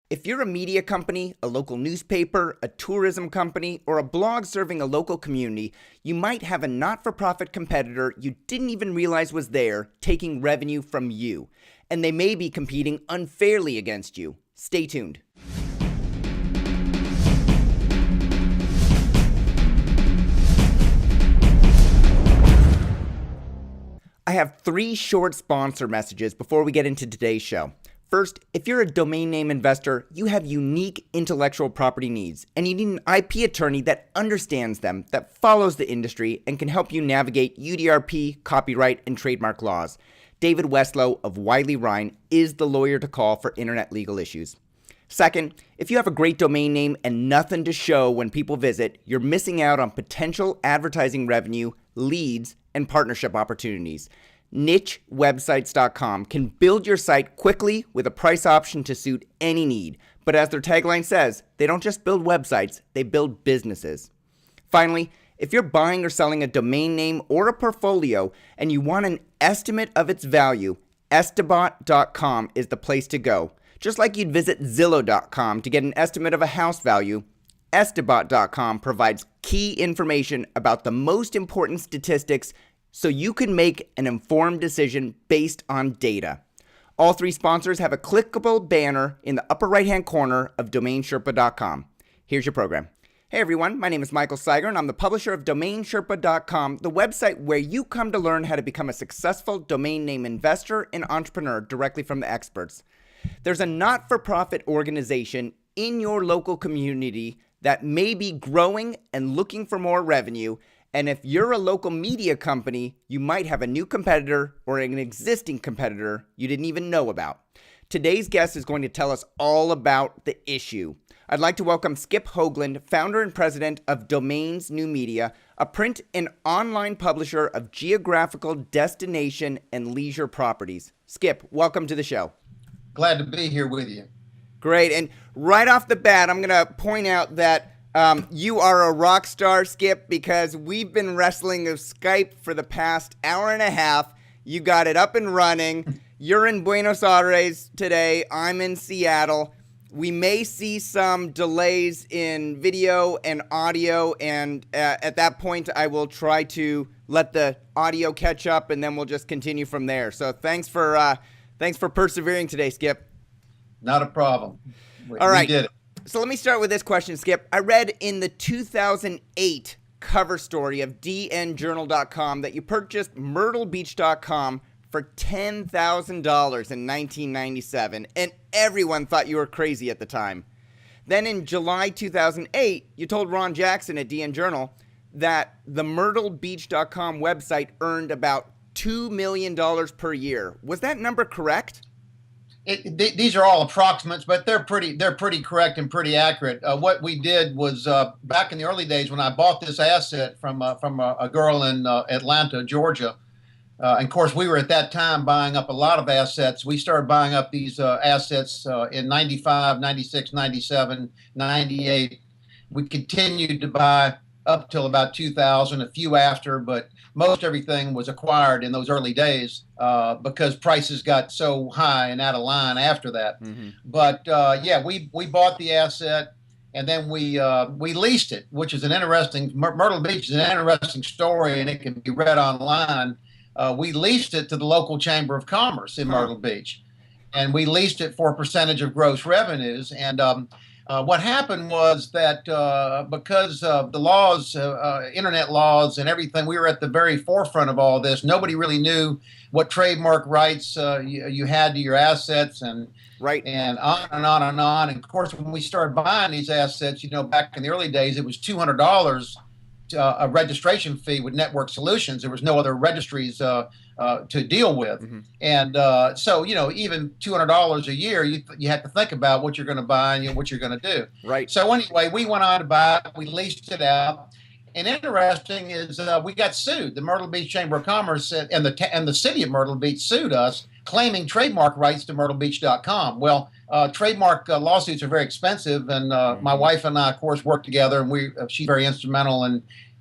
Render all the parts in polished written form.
If you're a media company, a local newspaper, a tourism company, or a blog serving a local community, you might have a not-for-profit competitor you didn't even realize was there taking revenue from you, and they may be competing unfairly against you. Stay tuned. I have 3 short sponsor messages before we get into today's show. First, if you're a domain name investor, you have unique intellectual property needs, and you need an IP attorney that understands them, that follows the industry, and can help you navigate UDRP, copyright, and trademark laws. David Westlow of Wiley Ryan is the lawyer to call for internet legal issues. Second, if you have a great domain name and nothing to show when people visit, you're missing out on potential advertising revenue, leads, and partnership opportunities. NicheWebsites.com can build your site quickly with a price option to suit any need. But as their tagline says, they don't just build websites, they build businesses. Finally, if you're buying or selling a domain name or a portfolio and you want an estimate of its value, Estabot.com is the place to go. Just like you'd visit Zillow.com to get an estimate of a house value, Estabot.com provides key information about the most important statistics so you can make an informed decision based on data. All 3 sponsors have a clickable banner in the upper right-hand corner of DomainSherpa.com. Here's your program. Hey everyone, my name is Michael Seiger and I'm the publisher of DomainSherpa.com, the website where you come to learn how to become a successful domain name investor and entrepreneur directly from the experts. There's a not-for-profit organization in your local community that may be growing and looking for more revenue. And if you're a local media company, you might have a new competitor or an existing competitor you didn't even know about. Today's guest is going to tell us all about the issue. I'd like to welcome Skip Hoagland, founder and president of Domains New Media, a print and online publisher of geographical destination and leisure properties. Skip, welcome to the show. Glad to be here with you. Great. And right off the bat, I'm going to point out that you are a rock star, Skip, because we've been wrestling with Skype for the past hour and a half. You got it up and running. You're in Buenos Aires today. I'm in Seattle. We may see some delays in video and audio, and at that point, I will try to let the audio catch up, and then we'll just continue from there. So thanks for persevering today, Skip. Not a problem. All right. We did it. So let me start with this question, Skip. I read in the 2008 cover story of dnjournal.com that you purchased myrtlebeach.com for $10,000 in 1997, and everyone thought you were crazy at the time. Then in July 2008, you told Ron Jackson at DN Journal that the myrtlebeach.com website earned about $2 million per year. Was that number correct? These are all approximates, but they're pretty correct and pretty accurate. What we did was back in the early days when I bought this asset from a girl in Atlanta, Georgia. And of course, we were at that time buying up a lot of assets. We started buying up these assets in 95, 96, 97, 98. We continued to buy up till about 2000, a few after, but most everything was acquired in those early days because prices got so high and out of line after that. Mm-hmm. But yeah, we bought the asset and then we leased it, which is an interesting, Myrtle Beach is an interesting story and it can be read online. We leased it to the local Chamber of Commerce in Myrtle Beach, and we leased it for a percentage of gross revenues. And what happened was that because of the laws, internet laws and everything, we were at the very forefront of all this. Nobody really knew what trademark rights you had to your assets and and on and on and on. And of course, when we started buying these assets, back in the early days, it was $200 a registration fee with Network Solutions. There was no other registries to deal with. Mm-hmm. And so, even $200 a year, you have to think about what you're going to buy and what you're going to do. Right. So anyway, we went on to buy it. We leased it out. And interesting is we got sued. The Myrtle Beach Chamber of Commerce and the city of Myrtle Beach sued us, claiming trademark rights to myrtlebeach.com. Well, trademark lawsuits are very expensive, and my wife and I, of course, work together, and she's very instrumental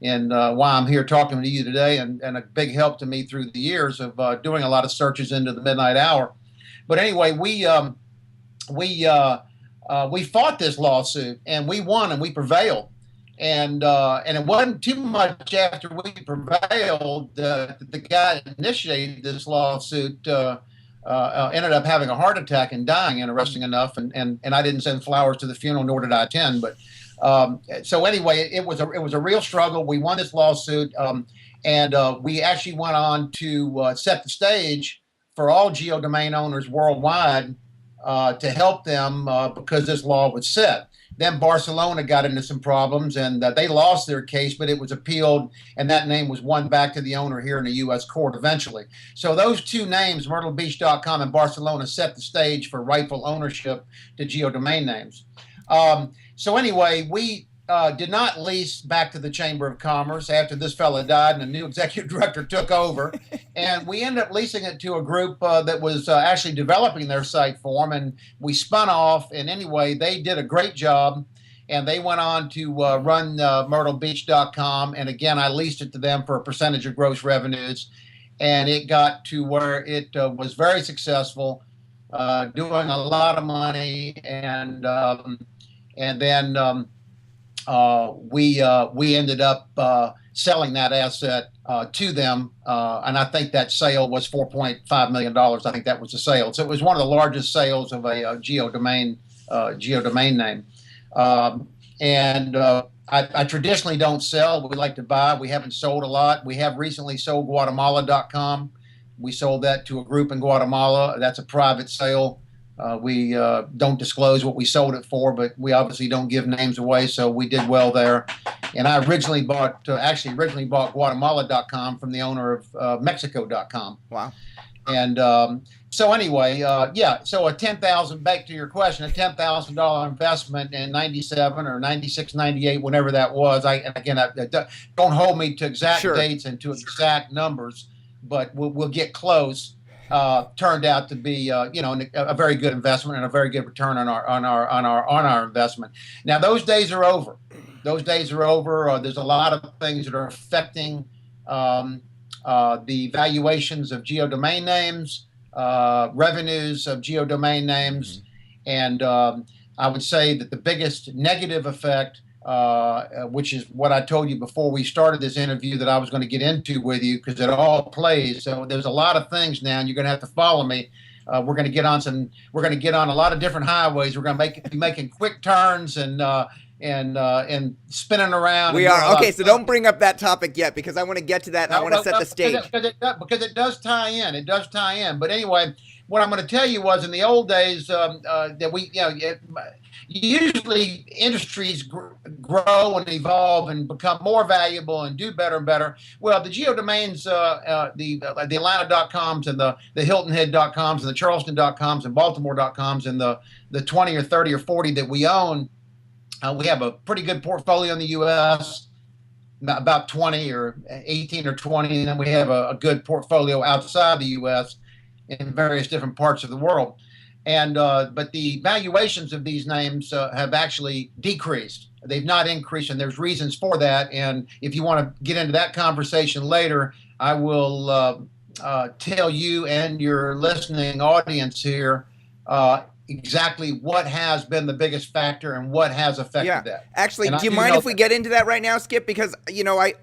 in why I'm here talking to you today, and a big help to me through the years of doing a lot of searches into the midnight hour. But anyway, we we fought this lawsuit and we won and we prevailed. And it wasn't too much after we prevailed. The guy that initiated this lawsuit ended up having a heart attack and dying, interesting enough. And I didn't send flowers to the funeral, nor did I attend. But so anyway, it was a real struggle. We won this lawsuit, and we actually went on to set the stage for all GeoDomain owners worldwide to help them because this law was set. Then Barcelona got into some problems, and they lost their case, but it was appealed, and that name was won back to the owner here in the U.S. court eventually. So those two names, MyrtleBeach.com and Barcelona, set the stage for rightful ownership to GeoDomain names. So anyway, we did not lease back to the Chamber of Commerce after this fellow died and a new executive director took over. And we ended up leasing it to a group that was actually developing their site for them. And we spun off. And anyway, they did a great job. And they went on to run MyrtleBeach.com. And again, I leased it to them for a percentage of gross revenues. And it got to where it was very successful, doing a lot of money. And then we ended up selling that asset to them, and I think that sale was $4.5 million. I think that was the sale. So it was one of the largest sales of a geodomain name. I traditionally don't sell. We like to buy. We haven't sold a lot. We have recently sold Guatemala.com. We sold that to a group in Guatemala. That's a private sale. We don't disclose what we sold it for, but we obviously don't give names away, so we did well there. And I originally bought Guatemala.com from the owner of Mexico.com. Wow. And so anyway, so back to your question, a $10,000 investment in 97 or 96, 98, whenever that was. Don't hold me to exact dates and to exact numbers, but we'll get close. Turned out to be, a very good investment and a very good return on our investment. Now those days are over. There's a lot of things that are affecting the valuations of geodomain names, revenues of geodomain names, and I would say that the biggest negative effect, which is what I told you before we started this interview that I was going to get into with you, because it all plays. So there's a lot of things now, and you're going to have to follow me. We're going to get on a lot of different highways. We're going to be making quick turns and spinning around. We are okay. So don't bring up that topic yet, because I want to get to that. And I want to set the stage because it does tie in. It does tie in. But anyway, what I'm going to tell you was in the old days that we, usually industries grow and evolve and become more valuable and do better and better. Well, the geodomains, the Atlanta.coms and the Hilton-Head.coms and the Charleston.coms and Baltimore.coms and the 20 or 30 or 40 that we own, we have a pretty good portfolio in the U.S., about 20 or 18 or 20, and then we have a good portfolio outside the U.S. in various different parts of the world. And but the valuations of these names have actually decreased. They've not increased, and there's reasons for that. And if you want to get into that conversation later, I will tell you and your listening audience here exactly what has been the biggest factor and what has affected that. Actually, do you mind if we get into that right now, Skip? Because,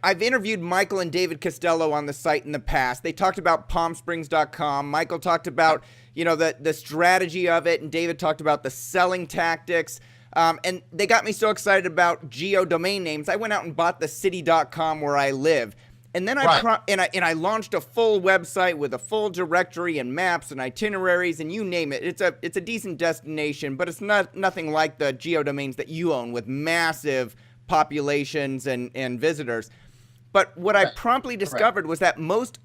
I've interviewed Michael and David Costello on the site in the past. They talked about PalmSprings.com. Michael talked about, the strategy of it, and David talked about the selling tactics. And they got me so excited about geodomain names. I went out and bought the city.com where I live. And then I launched a full website with a full directory and maps and itineraries and you name it. It's a decent destination, but it's nothing like the geodomains that you own with massive populations and visitors. But what I promptly discovered was that most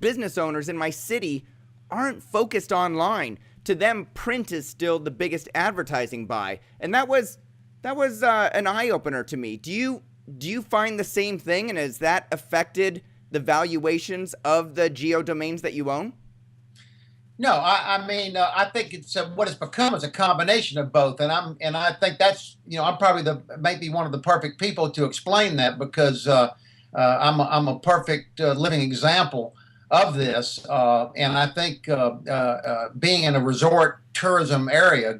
business owners in my city aren't focused online. To them, print is still the biggest advertising buy, and that was an eye opener to me. Do you find the same thing, and has that affected the valuations of the geodomains that you own? No, I think it's what it's become is a combination of both, and I think that's I'm probably maybe one of the perfect people to explain that, because I'm a perfect living example of this. And I think being in a resort tourism area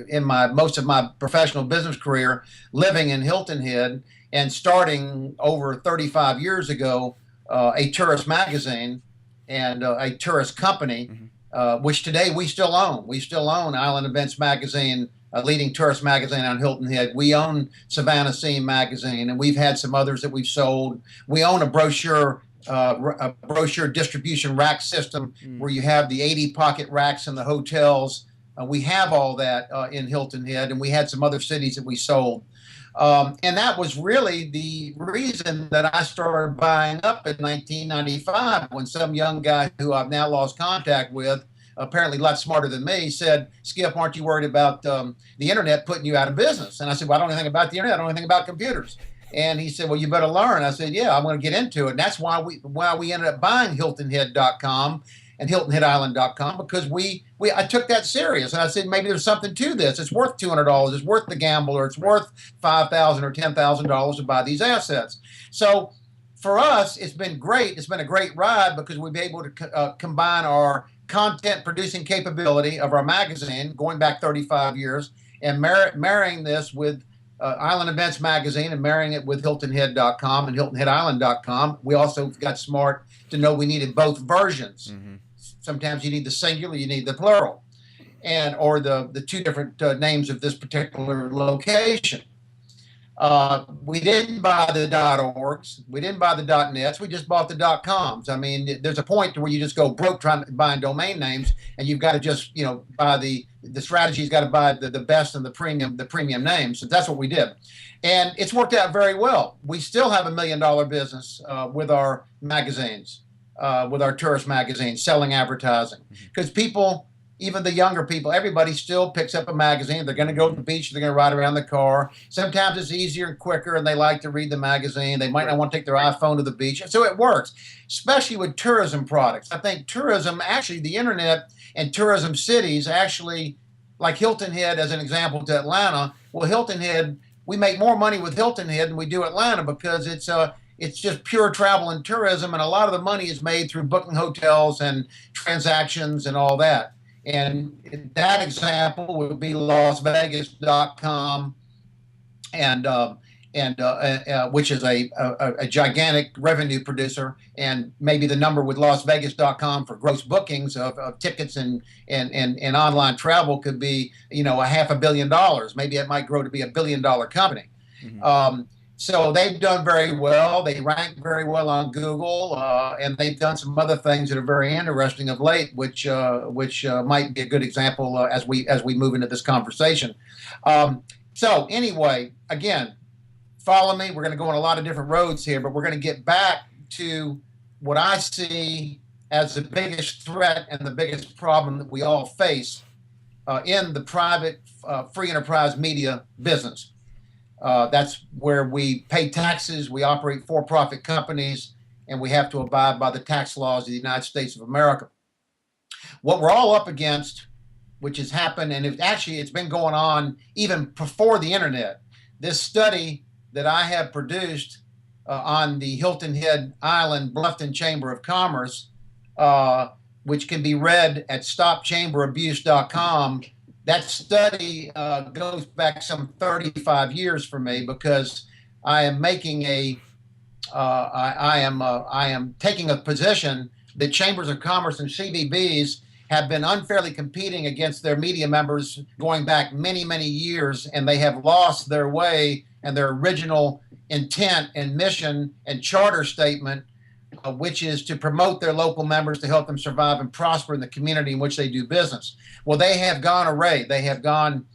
in my most of my professional business career, living in Hilton Head and starting over 35 years ago, a tourist magazine and a tourist company, which today we still own. We still own Island Events Magazine, a leading tourist magazine on Hilton Head. We own Savannah Scene Magazine, and we've had some others that we've sold. We own a brochure distribution rack system where you have the 80 pocket racks in the hotels. We have all that in Hilton Head, and we had some other cities that we sold. And that was really the reason that I started buying up in 1995 when some young guy who I've now lost contact with, apparently a lot smarter than me, said, Skip, aren't you worried about the internet putting you out of business? And I said, well, I don't know anything about the internet. I don't know anything about computers. And he said, well, you better learn. I said, yeah, I'm going to get into it. And that's why we ended up buying HiltonHead.com and HiltonHeadIsland.com, because I took that serious. And I said, maybe there's something to this. It's worth $200. It's worth the gamble, or it's worth $5,000 or $10,000 to buy these assets. So for us, it's been great. It's been a great ride because we've been able to combine our content producing capability of our magazine going back 35 years and marrying this with Island Events Magazine and marrying it with HiltonHead.com and HiltonHeadIsland.com. We also got smart to know we needed both versions. Sometimes you need the singular, you need the plural, or the two different names of this particular location. We didn't buy the .orgs, we didn't buy the .nets, we just bought the .coms. I mean, there's a point to where you just go broke buying domain names, and you've got to just buy the strategy's got to buy the best and the premium names. So that's what we did, and it's worked out very well. We still have $1 million business with our magazines, with our tourist magazines, selling advertising, because people, even the younger people, everybody still picks up a magazine. They're going to go to the beach. They're going to ride around the car. Sometimes it's easier and quicker, and they like to read the magazine. They might not want to take their iPhone to the beach. And so it works, especially with tourism products. I think tourism, actually, the internet and tourism cities, actually, like Hilton Head as an example to Atlanta. Well, Hilton Head, we make more money with Hilton Head than we do Atlanta because it's just pure travel and tourism, and a lot of the money is made through booking hotels and transactions and all that. And that example would be LasVegas.com, which is a gigantic revenue producer, and maybe the number with LasVegas.com for gross bookings of tickets and online travel could be $500 million. Maybe it might grow to be $1 billion company. So they've done very well. They rank very well on Google, and they've done some other things that are very interesting of late, which might be a good example as we move into this conversation. So anyway, again, follow me. We're going to go on a lot of different roads here, but we're going to get back to what I see as the biggest threat and the biggest problem that we all face in the private free enterprise media business. That's where we pay taxes, we operate for-profit companies, and we have to abide by the tax laws of the United States of America. What we're all up against, which has happened, and it's been going on even before the internet. This study that I have produced on the Hilton Head Island Bluffton Chamber of Commerce, which can be read at stopchamberabuse.com. That study goes back some 35 years for me, because I am making I am taking a position that chambers of commerce and CVBs have been unfairly competing against their media members going back many, many years, and they have lost their way and their original intent and mission and charter statement, which is to promote their local members to help them survive and prosper in the community in which they do business. Well, they have gone array. They have gone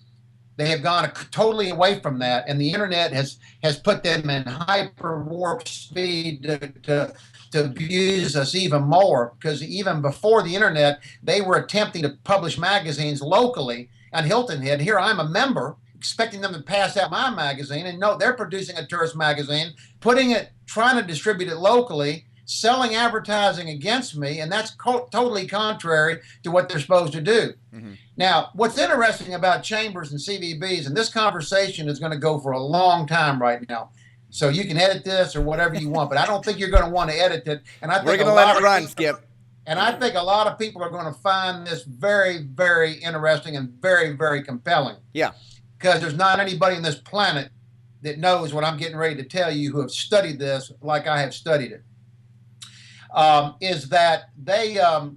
totally away from that, and the internet has put them in hyper warp speed to abuse us even more, because even before the internet, they were attempting to publish magazines locally on Hilton Head. Here I'm a member, expecting them to pass out my magazine, and no, they're producing a tourist magazine, trying to distribute it locally, selling advertising against me, and that's totally contrary to what they're supposed to do. Now, what's interesting about chambers and CVBs, and this conversation is going to go for a long time right now, So you can edit this or whatever you want, but I don't think you're going to want to edit it. And I We're think going to let it run, Skip. and I think a lot of people are going to find this very, very interesting and very, very compelling. Yeah. Because there's not anybody on this planet that knows what I'm getting ready to tell you who have studied this like I have studied it. Is that they are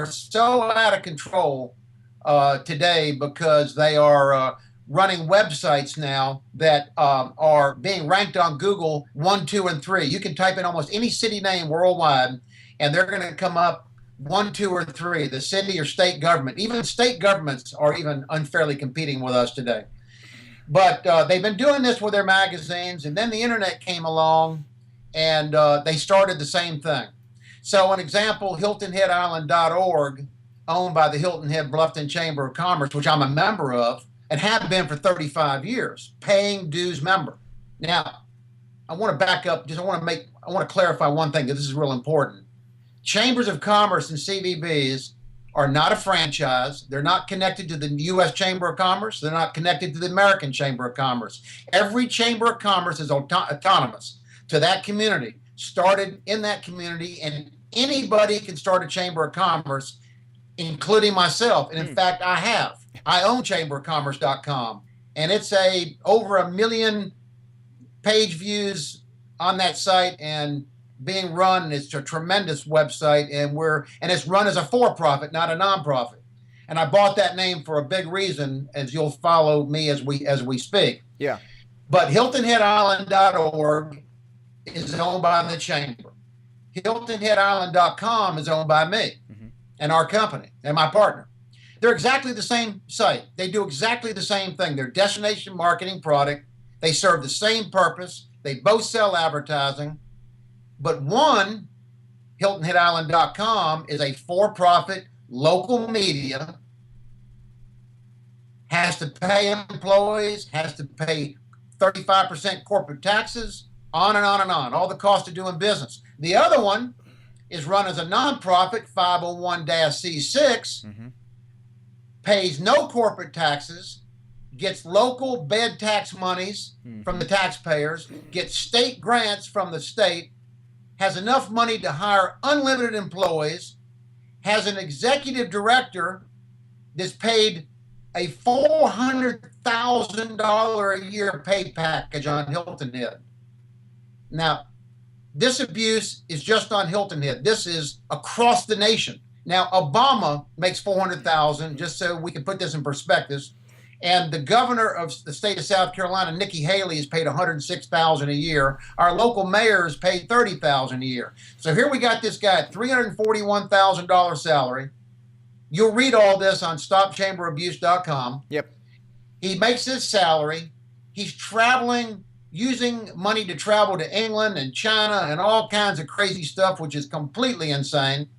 so out of control today because they are running websites now that are being ranked on Google 1, 2, and 3. You can type in almost any city name worldwide, and they're going to come up 1, 2, or 3. The city or state government. Even state governments are even unfairly competing with us today. But they've been doing this with their magazines, and then the internet came along, and they started the same thing. So, an example, HiltonHeadIsland.org, owned by the Hilton Head Bluffton Chamber of Commerce, which I'm a member of, and have been for 35 years, paying dues member. Now, I want to back up. I want to clarify one thing, because this is real important. Chambers of Commerce and CVBs are not a franchise. They're not connected to the U.S. Chamber of Commerce. They're not connected to the American Chamber of Commerce. Every Chamber of Commerce is autonomous to that community, started in that community, and anybody can start a Chamber of Commerce, including myself. And in fact, I have. I own chamberofcommerce.com, and it's over 1 million page views on that site and being run. It's a tremendous website, and it's run as a for-profit, not a non-profit. And I bought that name for a big reason, as you'll follow me as we speak. Yeah. But HiltonHeadIsland.org is owned by the chamber. HiltonHeadIsland.com is owned by me and our company and my partner. They're exactly the same site. They do exactly the same thing. They're destination marketing product. They serve the same purpose. They both sell advertising. But one, HiltonHeadIsland.com, is a for-profit local media, has to pay employees, has to pay 35% corporate taxes, on and on and on, all the cost of doing business. The other one is run as a nonprofit, 501(c)(6), pays no corporate taxes, gets local bed tax monies from the taxpayers, gets state grants from the state, has enough money to hire unlimited employees, has an executive director that's paid a $400,000 a year pay package on Hilton Head. Now, this abuse is just on Hilton Head. This is across the nation. Now, Obama makes $400,000, just so we can put this in perspective. And the governor of the state of South Carolina, Nikki Haley, is paid $106,000 a year. Our local mayor is paid $30,000 a year. So here we got this guy at $341,000 salary. You'll read all this on StopChamberAbuse.com. Yep. He makes his salary. He's traveling, using money to travel to England and China and all kinds of crazy stuff, which is completely insane.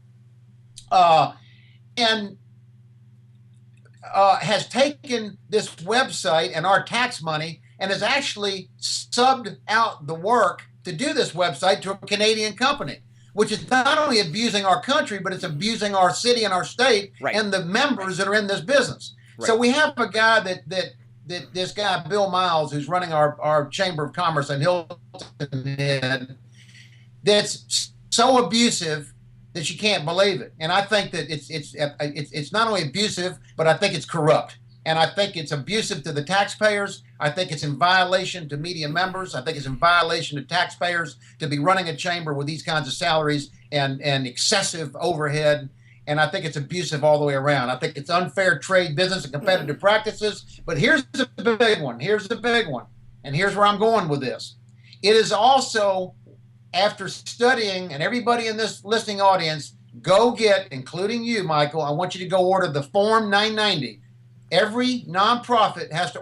And has taken this website and our tax money and has actually subbed out the work to do this website to a Canadian company, which is not only abusing our country, but it's abusing our city and our state and the members that are in this business. Right. So we have a guy that this guy, Bill Miles, who's running our Chamber of Commerce in Hilton Head, that's so abusive that you can't believe it. And I think that it's not only abusive, but I think it's corrupt. And I think it's abusive to the taxpayers. I think it's in violation to media members. I think it's in violation to taxpayers to be running a chamber with these kinds of salaries and excessive overhead. And I think it's abusive all the way around. I think it's unfair trade, business, and competitive practices. But here's the big one. Here's the big one. And here's where I'm going with this. It is also, after studying, and everybody in this listening audience, go get, including you, Michael, I want you to go order the Form 990. Every nonprofit has to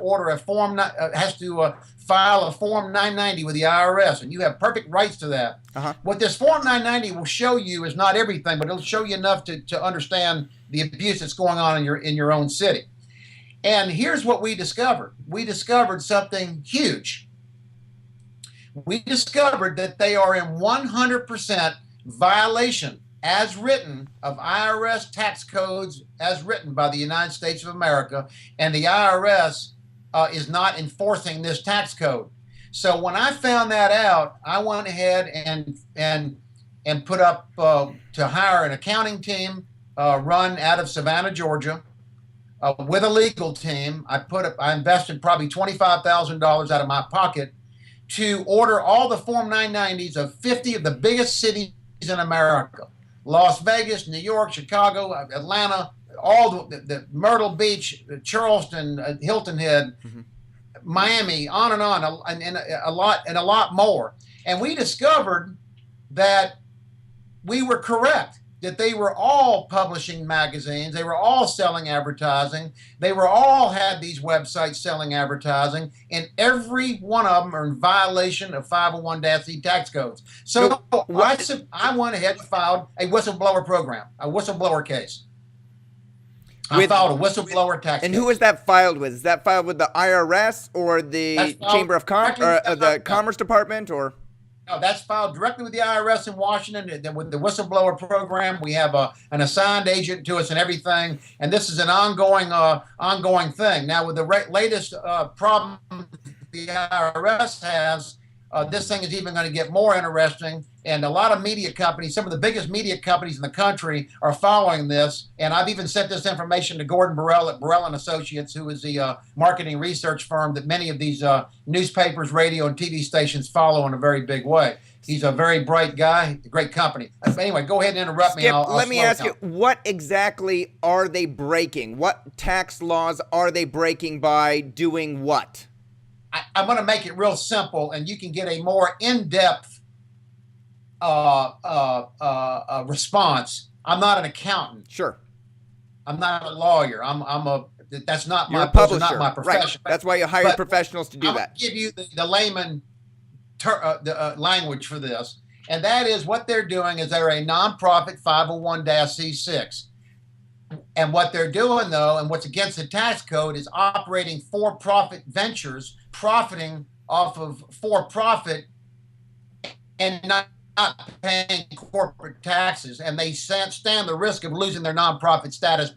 file a Form 990 with the IRS, and you have perfect rights to that. What this Form 990 will show you is not everything, but it'll show you enough to understand the abuse that's going on in your own city. And here's what we discovered. We discovered something huge. We discovered that they are in 100% violation, as written, of IRS tax codes as written by the United States of America. And the IRS is not enforcing this tax code. So when I found that out, I went ahead and put up to hire an accounting team run out of Savannah, Georgia, with a legal team. I invested probably $25,000 out of my pocket to order all the Form 990s of 50 of the biggest cities in America: Las Vegas, New York, Chicago, Atlanta, all the Myrtle Beach, Charleston, Hilton Head, Miami, on, and a lot more. And we discovered that we were correct, that they were all publishing magazines, they were all selling advertising, they were all had these websites selling advertising, and every one of them are in violation of 501(c) tax codes. So I went ahead and filed a whistleblower program, a whistleblower case. I filed a whistleblower tax And case. who is that filed with? Is that filed with the IRS or the Chamber of Commerce, or the Commerce Department, or? No, that's filed directly with the IRS in Washington. With the whistleblower program, we have an assigned agent to us and everything. And this is an ongoing thing. Now, with the latest problem the IRS has, this thing is even going to get more interesting. And a lot of media companies, some of the biggest media companies in the country, are following this. And I've even sent this information to Gordon Burrell at Burrell and Associates, who is the marketing research firm that many of these newspapers, radio, and TV stations follow in a very big way. He's a very bright guy, a great company. But anyway, go ahead and interrupt me. Let me ask you, what exactly are they breaking? What tax laws are they breaking by doing what? I'm going to make it real simple, and you can get a more in-depth response. I'm not an accountant. Sure. I'm not a lawyer. That's not You're my a publisher. not my profession. Right. That's why you hire professionals to do that. I'll give you the layman language for this, and that is what they're doing is they're a nonprofit 501(c)(6). And what they're doing, though, and what's against the tax code, is operating for-profit ventures, profiting off of for-profit and not paying corporate taxes. And they stand the risk of losing their nonprofit status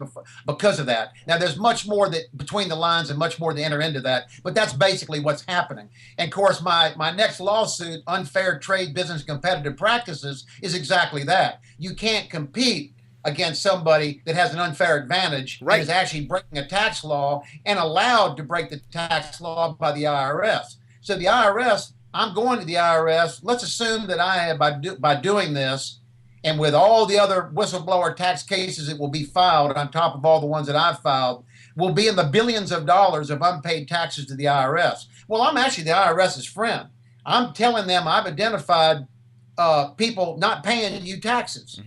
because of that. Now, there's much more that between the lines and much more to enter into that, but that's basically what's happening. And, of course, my next lawsuit, Unfair Trade Business Competitive Practices, is exactly that. You can't compete against somebody that has an unfair advantage and is actually breaking a tax law and allowed to break the tax law by the IRS. So the IRS, I'm going to the IRS. Let's assume that I have, by doing this, and with all the other whistleblower tax cases that will be filed on top of all the ones that I've filed, will be in the billions of dollars of unpaid taxes to the IRS. Well, I'm actually the IRS's friend. I'm telling them I've identified people not paying you taxes.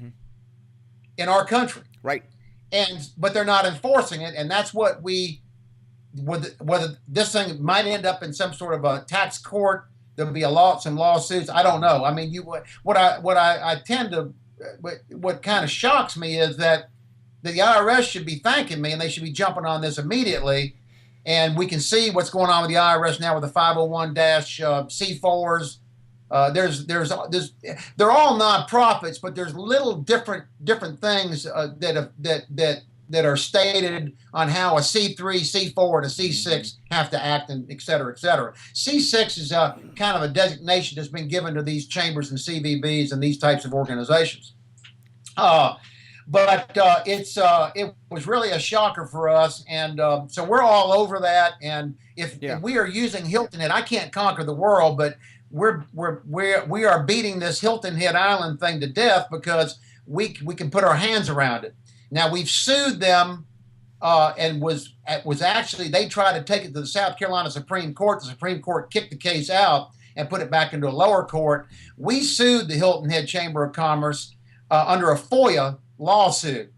In our country, right? But they're not enforcing it, and that's what whether this thing might end up in some sort of a tax court. There'll be some lawsuits. I don't know. I mean, what kind of shocks me is that the IRS should be thanking me, and they should be jumping on this immediately. And we can see what's going on with the IRS now with the 501(c)(4)s. They're all nonprofits, but there's little different things that are stated on how a C3, C4, and a C6 have to act, and et cetera, et cetera. C6 is kind of a designation that's been given to these chambers and CVBs and these types of organizations. But it was really a shocker for us, and so we're all over that. And if we are using Hilton Head, I can't conquer the world, but we are beating this Hilton Head Island thing to death because we can put our hands around it. Now we've sued them, and was actually, they tried to take it to the South Carolina Supreme Court. The Supreme Court kicked the case out and put it back into a lower court. We sued the Hilton Head Chamber of Commerce under a FOIA lawsuit.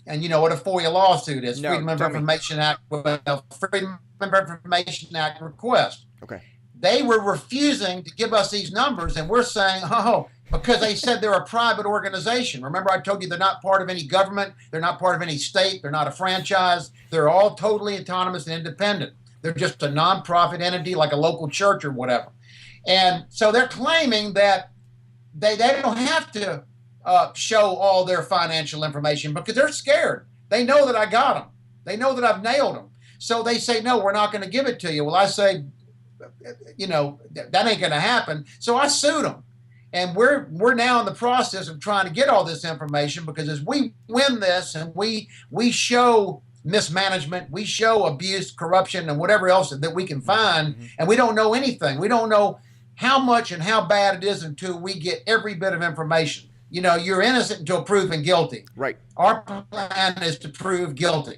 And you know what a FOIA lawsuit is? No, Freedom of Information Act. Freedom of Information Act request. Okay. They were refusing to give us these numbers, and we're saying, because they said they're a private organization. Remember, I told you they're not part of any government, they're not part of any state, they're not a franchise, they're all totally autonomous and independent. They're just a nonprofit entity like a local church or whatever. And so they're claiming that they don't have to show all their financial information because they're scared. They know that I got them. They know that I've nailed them. So they say, no, we're not going to give it to you. Well, I say, that ain't going to happen. So I sued them. And we're now in the process of trying to get all this information, because as we win this and we show mismanagement, we show abuse, corruption, and whatever else that we can find, and we don't know anything. We don't know how much and how bad it is until we get every bit of information. You're innocent until proven guilty. Right. Our plan is to prove guilty.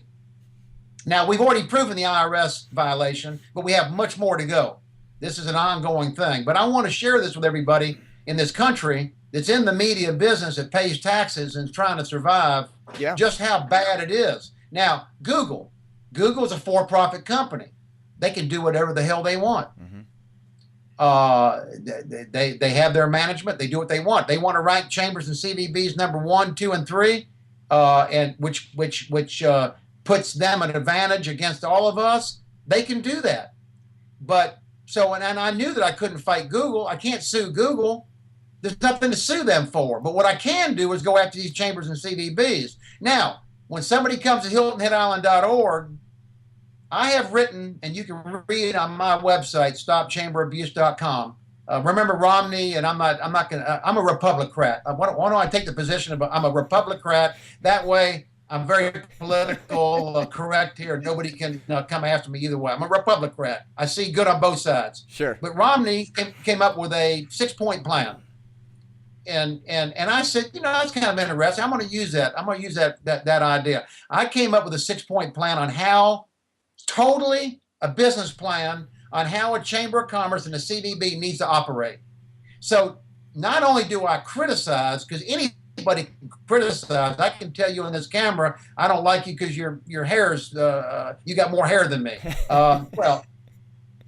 Now, we've already proven the IRS violation, but we have much more to go. This is an ongoing thing. But I want to share this with everybody in this country that's in the media business, that pays taxes and is trying to survive, just how bad it is. Now, Google's a for-profit company. They can do whatever the hell they want. They have their management. They do what they want. They want to rank Chambers and CVBs number 1, 2, and 3, and which puts them at an advantage against all of us. They can do that. But and I knew that I couldn't fight Google. I can't sue Google. There's nothing to sue them for. But what I can do is go after these Chambers and CVBs. Now, when somebody comes to HiltonHeadIsland.org, I have written, and you can read it on my website, stopchamberabuse.com. Remember Romney, and I'm a Republican. Why don't I take the position of I'm a Republican? That way, I'm very political, correct here. Nobody can come after me either way. I'm a Republican. I see good on both sides. Sure. But Romney came up with a 6-point plan. And I said, that's kind of interesting. I'm going to use that. I'm going to use that idea. I came up with a 6-point plan on how, totally a business plan on how a Chamber of Commerce and a CVB needs to operate. So not only do I criticize, because anybody can criticize. I can tell you on this camera, I don't like you because your hair's, you got more hair than me. Well,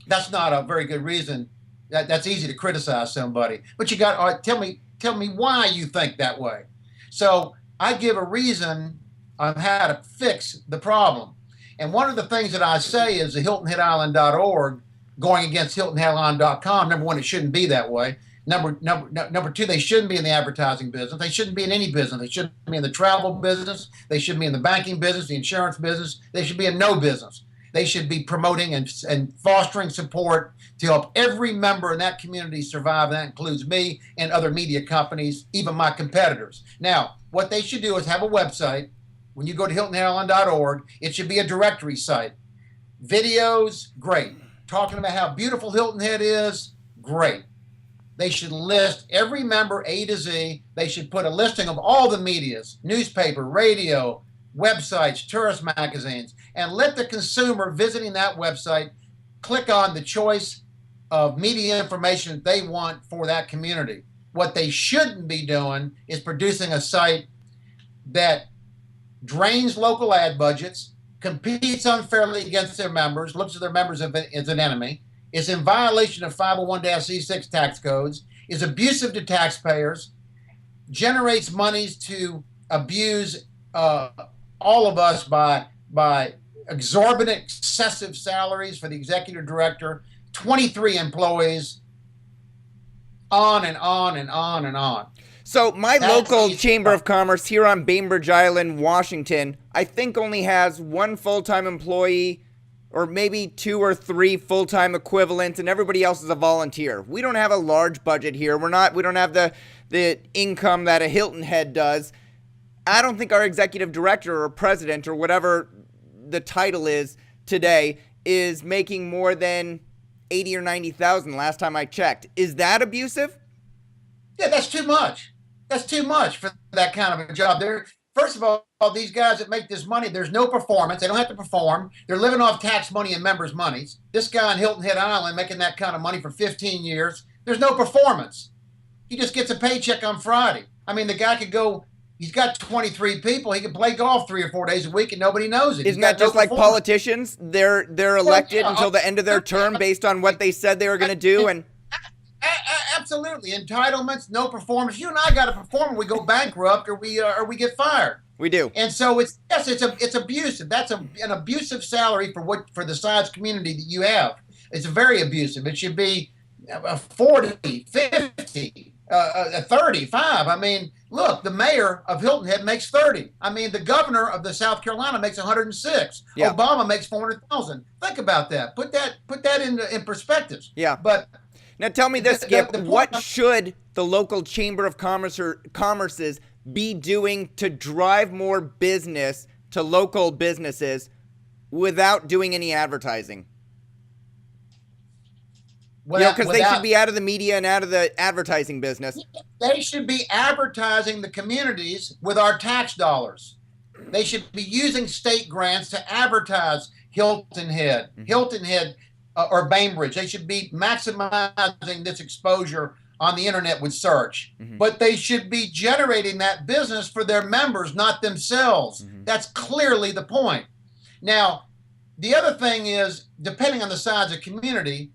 that's not a very good reason. That's easy to criticize somebody. But you got, tell me why you think that way. So I give a reason on how to fix the problem. And one of the things that I say is the HiltonHeadIsland.org going against HiltonHeadIsland.com. Number one, it shouldn't be that way. Number two, they shouldn't be in the advertising business. They shouldn't be in any business. They shouldn't be in the travel business. They shouldn't be in the banking business, the insurance business. They should be in no business. They should be promoting and fostering support to help every member in that community survive. And that includes me and other media companies, even my competitors. Now, what they should do is have a website. When you go to HiltonHeadIsland.org, it should be a directory site. Videos, great. Talking about how beautiful Hilton Head is, great. They should list every member A to Z. They should put a listing of all the medias, newspaper, radio, websites, tourist magazines, and let the consumer visiting that website click on the choice of media information that they want for that community. What they shouldn't be doing is producing a site that drains local ad budgets, competes unfairly against their members, looks at their members as an enemy, is in violation of 501-C6 tax codes, is abusive to taxpayers, generates monies to abuse all of us by exorbitant, excessive salaries for the executive director, 23 employees, on and on and on and on. So my local Chamber of Commerce here on Bainbridge Island, Washington, I think only has one full-time employee or maybe 2 or 3 full-time equivalents, and everybody else is a volunteer. We don't have a large budget here. We don't have the income that a Hilton Head does. I don't think our executive director or president or whatever the title is today is making more than 80 or 90,000 last time I checked. Is that abusive? Yeah, that's too much. That's too much for that kind of a job. First of all, these guys that make this money, there's no performance. They don't have to perform. They're living off tax money and members' monies. This guy on Hilton Head Island making that kind of money for 15 years, there's no performance. He just gets a paycheck on Friday. I mean, the guy could go, he's got 23 people. He can play golf 3 or 4 days a week and nobody knows it. Isn't that just like politicians? They're elected until the end of their term based on what they said they were going to do. And absolutely. Entitlements, no performance. You and I got to perform or we go bankrupt or we get fired. We do. And so it's abusive. That's an abusive salary for the size community that you have. It's very abusive. It should be 40, 50, 35. I mean, look, the mayor of Hilton Head makes 30. I mean, the governor of the South Carolina makes 106. Yeah. Obama makes 400,000. Think about that. Put that in perspectives. Yeah. But now tell me this, Skip. the What point, should the local chamber of commerces be doing to drive more business to local businesses without doing any advertising? Because they should be out of the media and out of the advertising business. They should be advertising the communities with our tax dollars. They should be using state grants to advertise Hilton Head, or Bainbridge. They should be maximizing this exposure on the internet with search. But they should be generating that business for their members, not themselves. That's clearly the point. Now, the other thing is, depending on the size of community,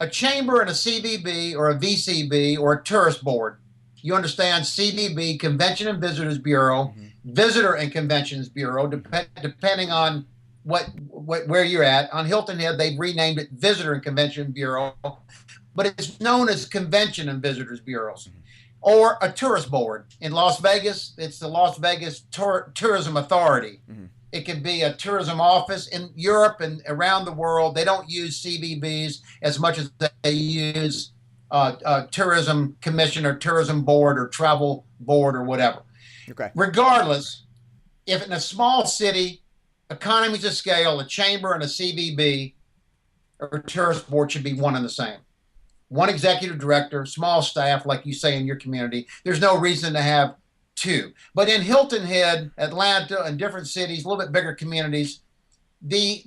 a chamber and a CVB or a VCB or a tourist board. You understand, CVB, Convention and Visitors Bureau, Visitor and Conventions Bureau, depending on where you're at. On Hilton Head, they've renamed it Visitor and Convention Bureau, but it's known as Convention and Visitors Bureaus. Or a tourist board. In Las Vegas, it's the Las Vegas Tourism Authority. It could be a tourism office. In Europe and around the world, they don't use CVBs as much as they use tourism commission or tourism board or travel board or whatever. Okay. Regardless, if in a small city, economies of scale, a chamber and a CVB or a tourist board should be one and the same. One executive director, small staff, like you say in your community. There's no reason to have two. But in Hilton Head, Atlanta, and different cities, a little bit bigger communities, the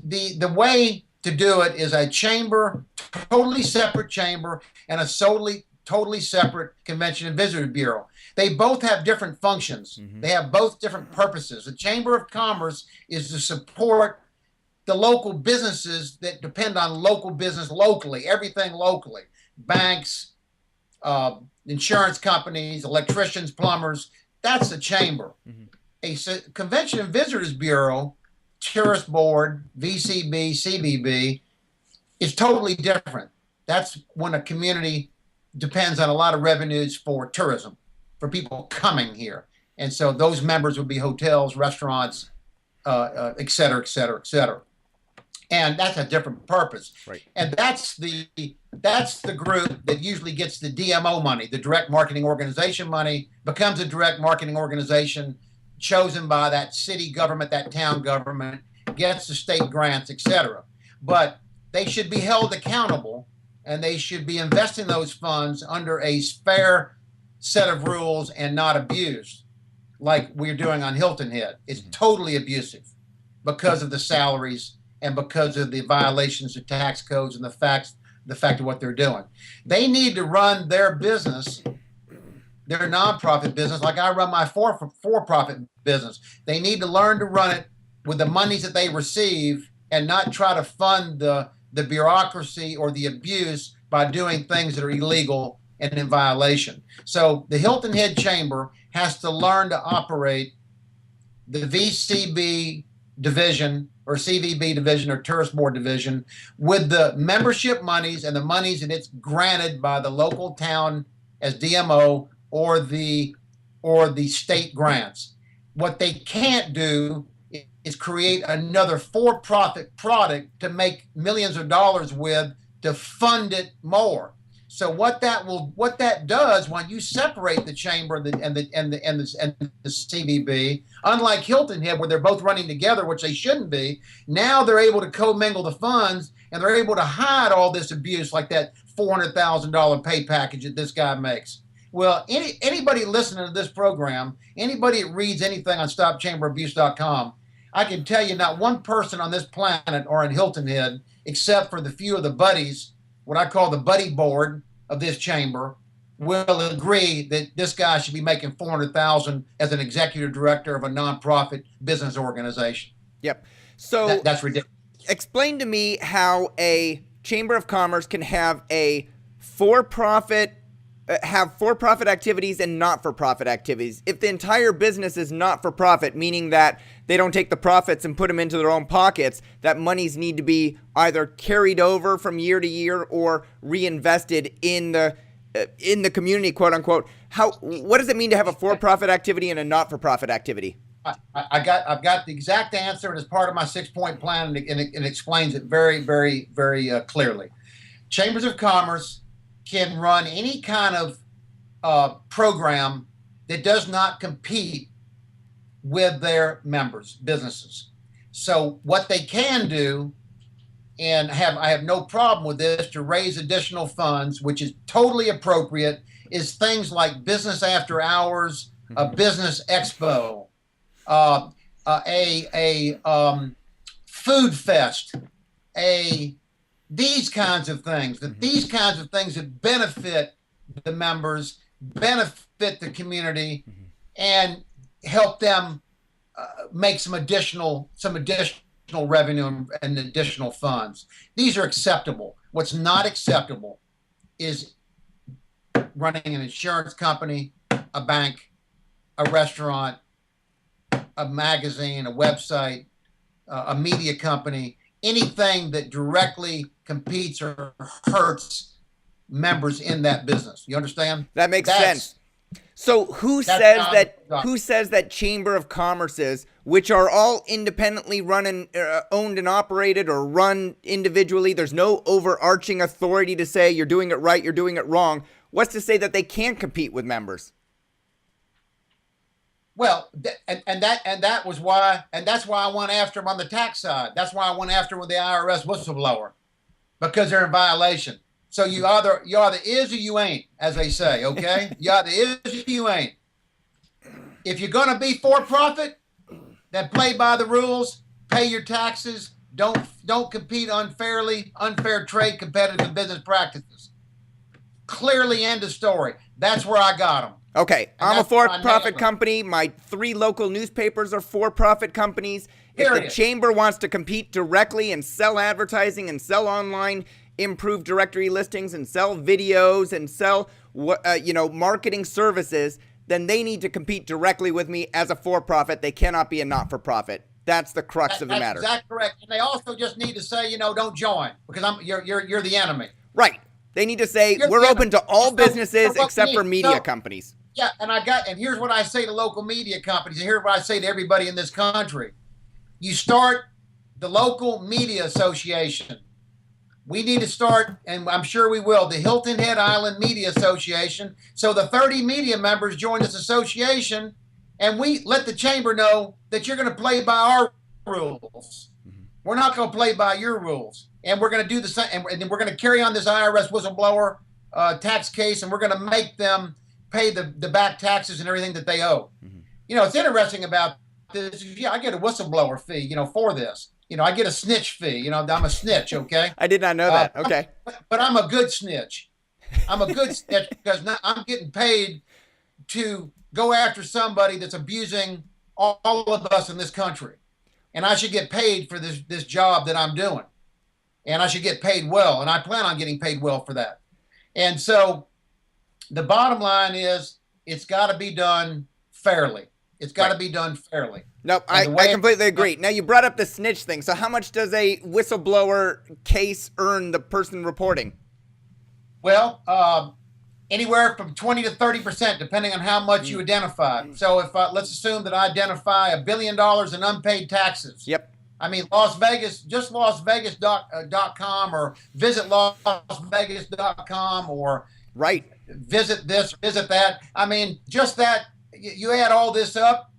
way to do it is a chamber, totally separate chamber, and a totally separate Convention and Visitor Bureau. They both have different functions. They have both different purposes. The Chamber of Commerce is to support the local businesses that depend on local business locally, everything locally. Banks, insurance companies, electricians, plumbers. That's the chamber. A Convention and Visitors Bureau, Tourist Board, VCB, CVB is totally different. That's when a community depends on a lot of revenues for tourism, for people coming here. And so those members would be hotels, restaurants, et cetera, et cetera, et cetera. And that's a different purpose. Right. And that's the group that usually gets the DMO money, the direct marketing organization money, becomes a direct marketing organization chosen by that city government, that town government, gets the state grants, etc. But they should be held accountable, and they should be investing those funds under a fair set of rules and not abused, like we're doing on Hilton Head. It's totally abusive because of the salaries and because of the violations of tax codes and the fact of what they're doing. They need to run their business, their nonprofit business, like I run my for-profit business. They need to learn to run it with the monies that they receive and not try to fund the bureaucracy or the abuse by doing things that are illegal and in violation. So the Hilton Head Chamber has to learn to operate the VCB division or CVB division or tourist board division with the membership monies and the monies that it's granted by the local town as DMO or the state grants. What they can't do is create another for-profit product to make millions of dollars with to fund it more. So what that does when you separate the chamber and the CVB, unlike Hilton Head where they're both running together, which they shouldn't be, now they're able to commingle the funds and they're able to hide all this abuse, like that $400,000 pay package that this guy makes. Well, anybody listening to this program, anybody that reads anything on StopChamberAbuse.com, I can tell you not one person on this planet or in Hilton Head, except for the few of the buddies, what I call the buddy board of this chamber, will agree that this guy should be making $400,000 as an executive director of a nonprofit business organization. Yep. So that's ridiculous. Explain to me how a chamber of commerce can have a for-profit activities and not-for-profit activities. If the entire business is not-for-profit, meaning that they don't take the profits and put them into their own pockets, that monies need to be either carried over from year to year or reinvested in the in the community, quote unquote. What does it mean to have a for-profit activity and a not-for-profit activity? I've got the exact answer, and it's part of my 6-point plan, and it explains it very, very, very clearly. Chambers of Commerce can run any kind of program that does not compete with their members' businesses. So what they can do, and I have no problem with this, to raise additional funds, which is totally appropriate, is things like business after hours, a business expo, food fest, these kinds of things. These kinds of things that benefit the members, benefit the community, and help them make some additional revenue and additional funds. These are acceptable. What's not acceptable is running an insurance company, a bank, a restaurant, a magazine, a website, a media company, anything that directly competes or hurts members in that business. You understand? That makes sense. So who says that Chamber of Commerces, which are all independently run and owned and operated or run individually, there's no overarching authority to say you're doing it right, you're doing it wrong. What's to say that they can't compete with members? Well, that's why I went after them on the tax side. That's why I went after them with the IRS whistleblower, because they're in violation. So you either is or you ain't, as they say. Okay, you either is or you ain't. If you're going to be for profit, then play by the rules, pay your taxes, don't compete unfairly, unfair trade, competitive business practices. Clearly, end of story. That's where I got them. Okay, I'm a for-profit company. My 3 local newspapers are for-profit companies. If the chamber wants to compete directly and sell advertising and sell online improved directory listings and sell videos and sell marketing services, then they need to compete directly with me as a for-profit. They cannot be a not-for-profit. That's the crux of the matter. That's correct. And they also just need to say, don't join, because you're the enemy. Right. They need to say we're open to all businesses except for media companies. Yeah, and here's what I say to local media companies, and here's what I say to everybody in this country. You start the local media association. We need to start, and I'm sure we will, the Hilton Head Island Media Association. So the 30 media members join this association, and we let the chamber know that you're going to play by our rules. We're not going to play by your rules. And we're going to do the same, and then we're going to carry on this IRS whistleblower tax case, and we're going to make them pay the back taxes and everything that they owe. It's interesting about this. Yeah, I get a whistleblower fee, for this. I get a snitch fee. I'm a snitch, okay? I did not know that. Okay. But I'm a good snitch. I'm a good snitch because I'm getting paid to go after somebody that's abusing all of us in this country. And I should get paid for this job that I'm doing. And I should get paid well. And I plan on getting paid well for that. And so the bottom line is it's got to be done fairly. It's got to be done fairly. No, I completely agree. Now, you brought up the snitch thing. So how much does a whistleblower case earn the person reporting? Well, anywhere from 20 to 30%, depending on how much you identify. So if let's assume that I identify $1 billion in unpaid taxes. Yep. I mean, Las Vegas, just LasVegas.com or visit LasVegas.com or visit this, visit that. I mean, just that, you add all this up,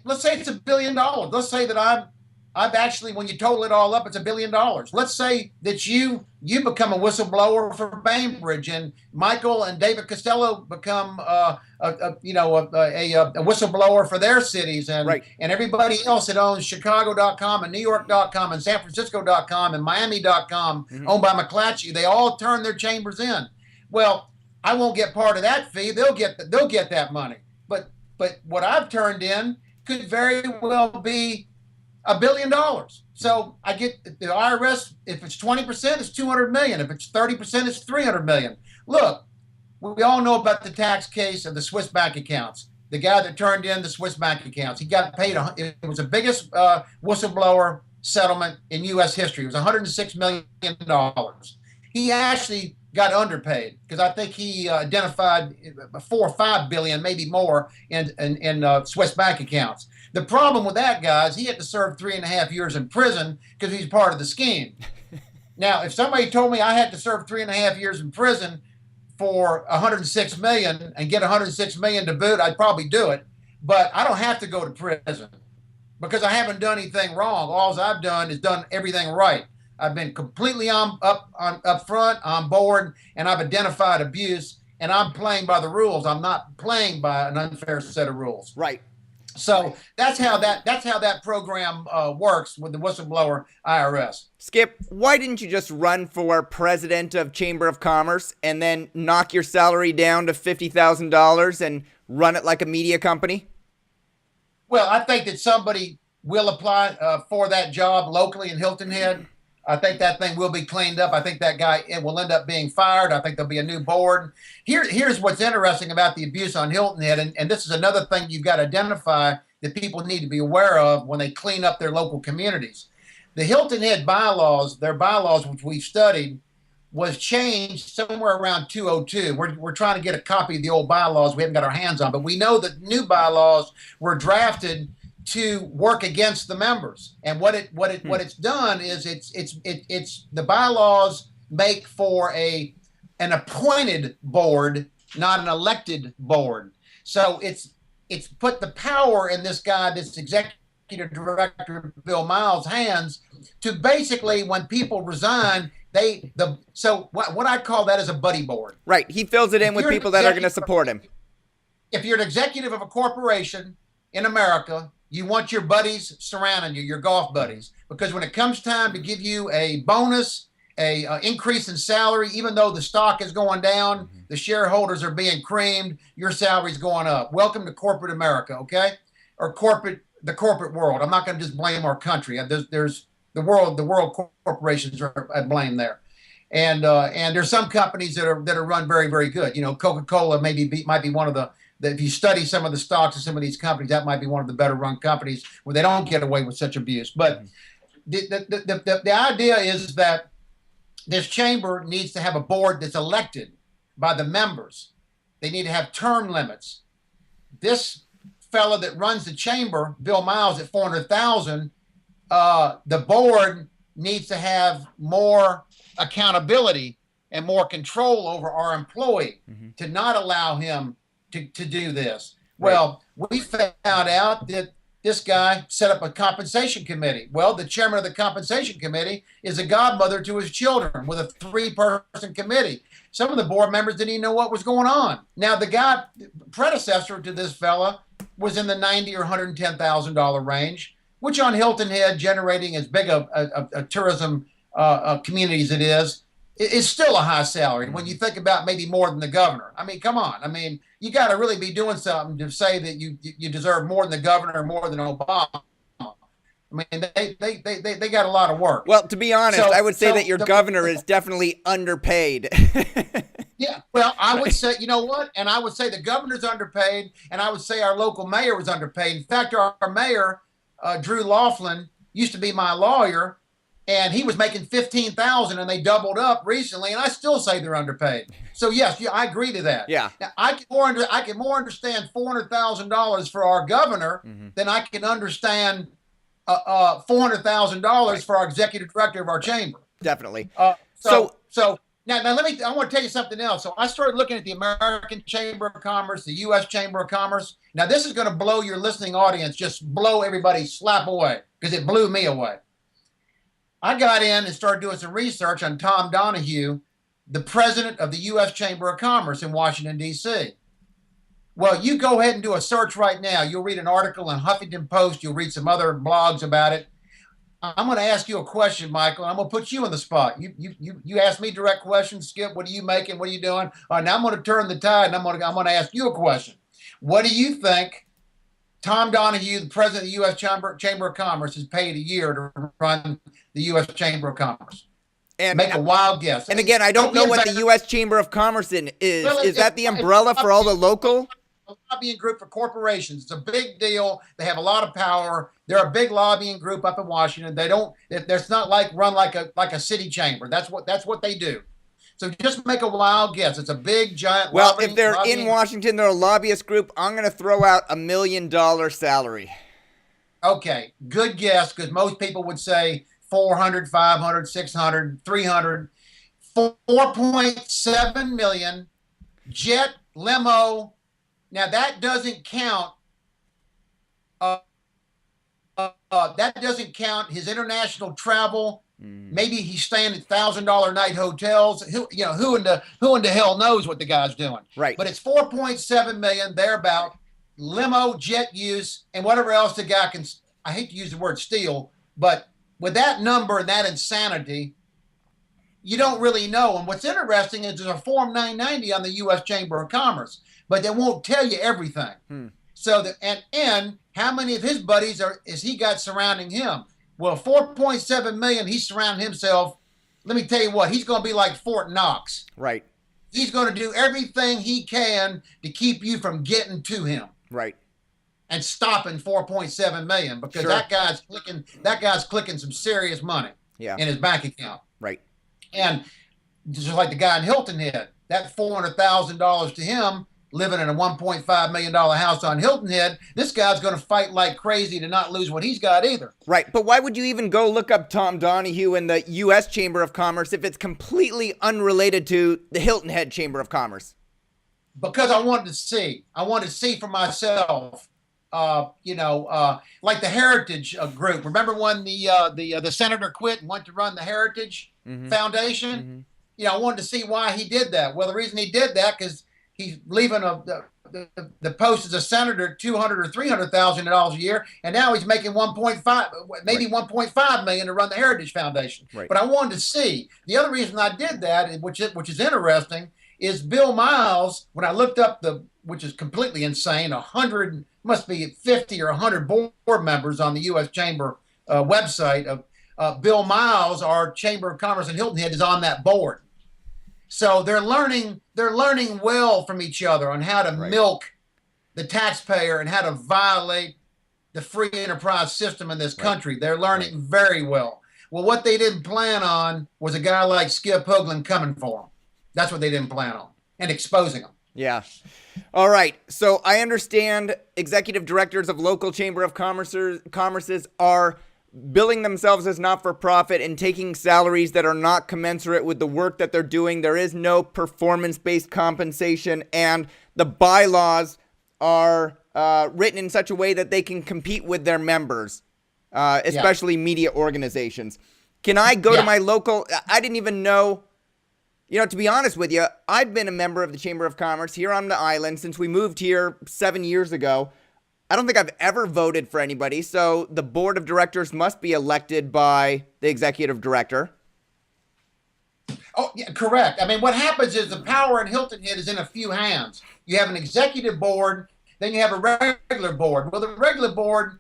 let's say it's $1 billion. Let's say that I've actually, when you total it all up, it's $1 billion. Let's say that you become a whistleblower for Bainbridge, and Michael and David Costello become a whistleblower for their cities, and everybody else that owns Chicago.com and New.York.com and San Francisco.com and Miami.com owned by McClatchy. They all turn their chambers in. Well, I won't get part of that fee. They'll get that money. But what I've turned in could very well be $1 billion. So I get the IRS, if it's 20%, it's $200 million. If it's 30%, it's $300 million. Look, we all know about the tax case of the Swiss bank accounts. The guy that turned in the Swiss bank accounts, he got paid. It was the biggest whistleblower settlement in U.S. history. It was $106 million. He actually got underpaid because I think he identified 4 or 5 billion, maybe more, in Swiss bank accounts. The problem with that, guys, he had to serve 3.5 years in prison because he's part of the scheme. Now, if somebody told me I had to serve 3.5 years in prison for 106 million and get 106 million to boot, I'd probably do it. But I don't have to go to prison because I haven't done anything wrong. All I've done is done everything right. I've been completely up front, on board, and I've identified abuse, and I'm playing by the rules. I'm not playing by an unfair set of rules. Right. So that's how that program works with the whistleblower IRS. Skip, why didn't you just run for president of Chamber of Commerce and then knock your salary down to $50,000 and run it like a media company? Well, I think that somebody will apply for that job locally in Hilton Head. I think that thing will be cleaned up. I think that guy will end up being fired. I think there'll be a new board. Here's what's interesting about the abuse on Hilton Head, and this is another thing you've got to identify that people need to be aware of when they clean up their local communities. The Hilton Head bylaws, their bylaws, which we've studied, was changed somewhere around 2002. We're trying to get a copy of the old bylaws. We haven't got our hands on, but we know that new bylaws were drafted to work against the members. And what it's done is it's the bylaws make for an appointed board, not an elected board. So it's put the power in this guy, this executive director Bill Miles' hands to basically, when people resign, what I call that is a buddy board. Right. He fills it in with people that are going to support him. If you're an executive of a corporation in America, you want your buddies surrounding you, your golf buddies, because when it comes time to give you a bonus, a increase in salary, even though the stock is going down, the shareholders are being creamed, your salary's going up. Welcome to corporate America, okay? Or the corporate world. I'm not going to just blame our country. There's the world corporations are at blame there. And there's some companies that are run very, very good. You know, Coca-Cola might be one of the if you study some of the stocks of some of these companies, that might be one of the better run companies where they don't get away with such abuse. But the idea is that this chamber needs to have a board that's elected by the members. They need to have term limits. This fellow that runs the chamber, Bill Miles, at 400,000, the board needs to have more accountability and more control over our employee to not allow him to do this. Right. Well, we found out that this guy set up a compensation committee. Well, the chairman of the compensation committee is a godmother to his children with a 3-person committee. Some of the board members didn't even know what was going on. Now, the guy predecessor to this fella was in the $90,000 or $110,000 range, which on Hilton Head, generating as big a tourism community as it is still a high salary when you think about maybe more than the governor. I mean, come on. I mean, you got to really be doing something to say that you deserve more than the governor, more than Obama. I mean, they got a lot of work. Well, to be honest, I would say that your governor is definitely underpaid. Yeah, well, I would say, you know what? And I would say the governor's underpaid, and I would say our local mayor was underpaid. In fact, our mayor, Drew Laughlin, used to be my lawyer, and he was making $15,000, and they doubled up recently, and I still say they're underpaid. So yes, I agree to that. Yeah. Now, I can more understand $400,000 for our governor than I can understand $400,000 for our executive director of our chamber. Definitely. So now I want to tell you something else. So I started looking at the American Chamber of Commerce, the U.S. Chamber of Commerce. Now this is going to blow your listening audience, just blow everybody slap away, because it blew me away. I got in and started doing some research on Tom Donahue, the president of the U.S. Chamber of Commerce in Washington, D.C. Well, you go ahead and do a search right now. You'll read an article in Huffington Post. You'll read some other blogs about it. I'm going to ask you a question, Michael, and I'm going to put you on the spot. You ask me direct questions. Skip, what are you making? What are you doing? All right, now I'm going to turn the tide, and I'm going to ask you a question. What do you think Tom Donahue, the president of the U.S. Chamber of Commerce, is paid a year to run the U.S. Chamber of Commerce? And make a wild guess. And again, I don't know what the U.S. Chamber of Commerce is. Well, is that the umbrella for all the local? A lobbying group for corporations. It's a big deal. They have a lot of power. They're a big lobbying group up in Washington. It's not run like a city chamber. That's what they do. So just make a wild guess. It's a big, giant Well, lobbying. if they're in Washington, they're a lobbyist group. I'm going to throw out $1 million salary. Okay, good guess, because most people would say 400, 500, 600, 300. 4.7 million, jet, limo. Now that doesn't count. That doesn't count his international travel. Maybe he's staying at $1,000 night hotels. Who in the hell knows what the guy's doing? Right. But it's 4.7 million thereabout, limo, jet use, and whatever else the guy can. I hate to use the word steal, but with that number and that insanity, you don't really know. And what's interesting is there's a Form 990 on the U.S. Chamber of Commerce, but they won't tell you everything. So and how many of his buddies is he got surrounding him? Well, 4.7 million, he's surrounding himself. Let me tell you what, he's going to be like Fort Knox. Right. He's going to do everything he can to keep you from getting to him. Right. And stopping 4.7 million, because that guy's clicking some serious money in his bank account. Right. And just like the guy in Hilton Head, that $400,000 to him, living in a $1.5 million house on Hilton Head, this guy's going to fight like crazy to not lose what he's got either. Right. But why would you even go look up Tom Donahue in the U.S. Chamber of Commerce if it's completely unrelated to the Hilton Head Chamber of Commerce? Because I wanted to see. I wanted to see for myself. Like the Heritage Group. Remember when the senator quit and went to run the Heritage Foundation? I wanted to see why he did that. Well, the reason he did that because he's leaving the post as a senator $200,000 or $300,000 a year, and now he's making 1.5 million to run the Heritage Foundation. Right. But I wanted to see. The other reason I did that, which is interesting, is Bill Miles. When I looked up which is completely insane, 100 must be 50 or 100 board members on the U.S. Chamber website. Bill Miles, our Chamber of Commerce in Hilton Head, is on that board. So they're learning well from each other on how to milk the taxpayer and how to violate the free enterprise system in this country. They're learning very well. Well, what they didn't plan on was a guy like Skip Hoagland coming for them. That's what they didn't plan on, and exposing them. Yeah. All right. So I understand executive directors of local chamber of commerces are billing themselves as not-for-profit and taking salaries that are not commensurate with the work that they're doing. There is no performance-based compensation, and the bylaws are written in such a way that they can compete with their members, especially media organizations. Can I go to my local? I didn't even know. To be honest with you, I've been a member of the Chamber of Commerce here on the island since we moved here 7 years ago. I don't think I've ever voted for anybody, so the board of directors must be elected by the executive director. Oh, yeah, correct. I mean, what happens is the power in Hilton Head is in a few hands. You have an executive board, then you have a regular board. Well, the regular board,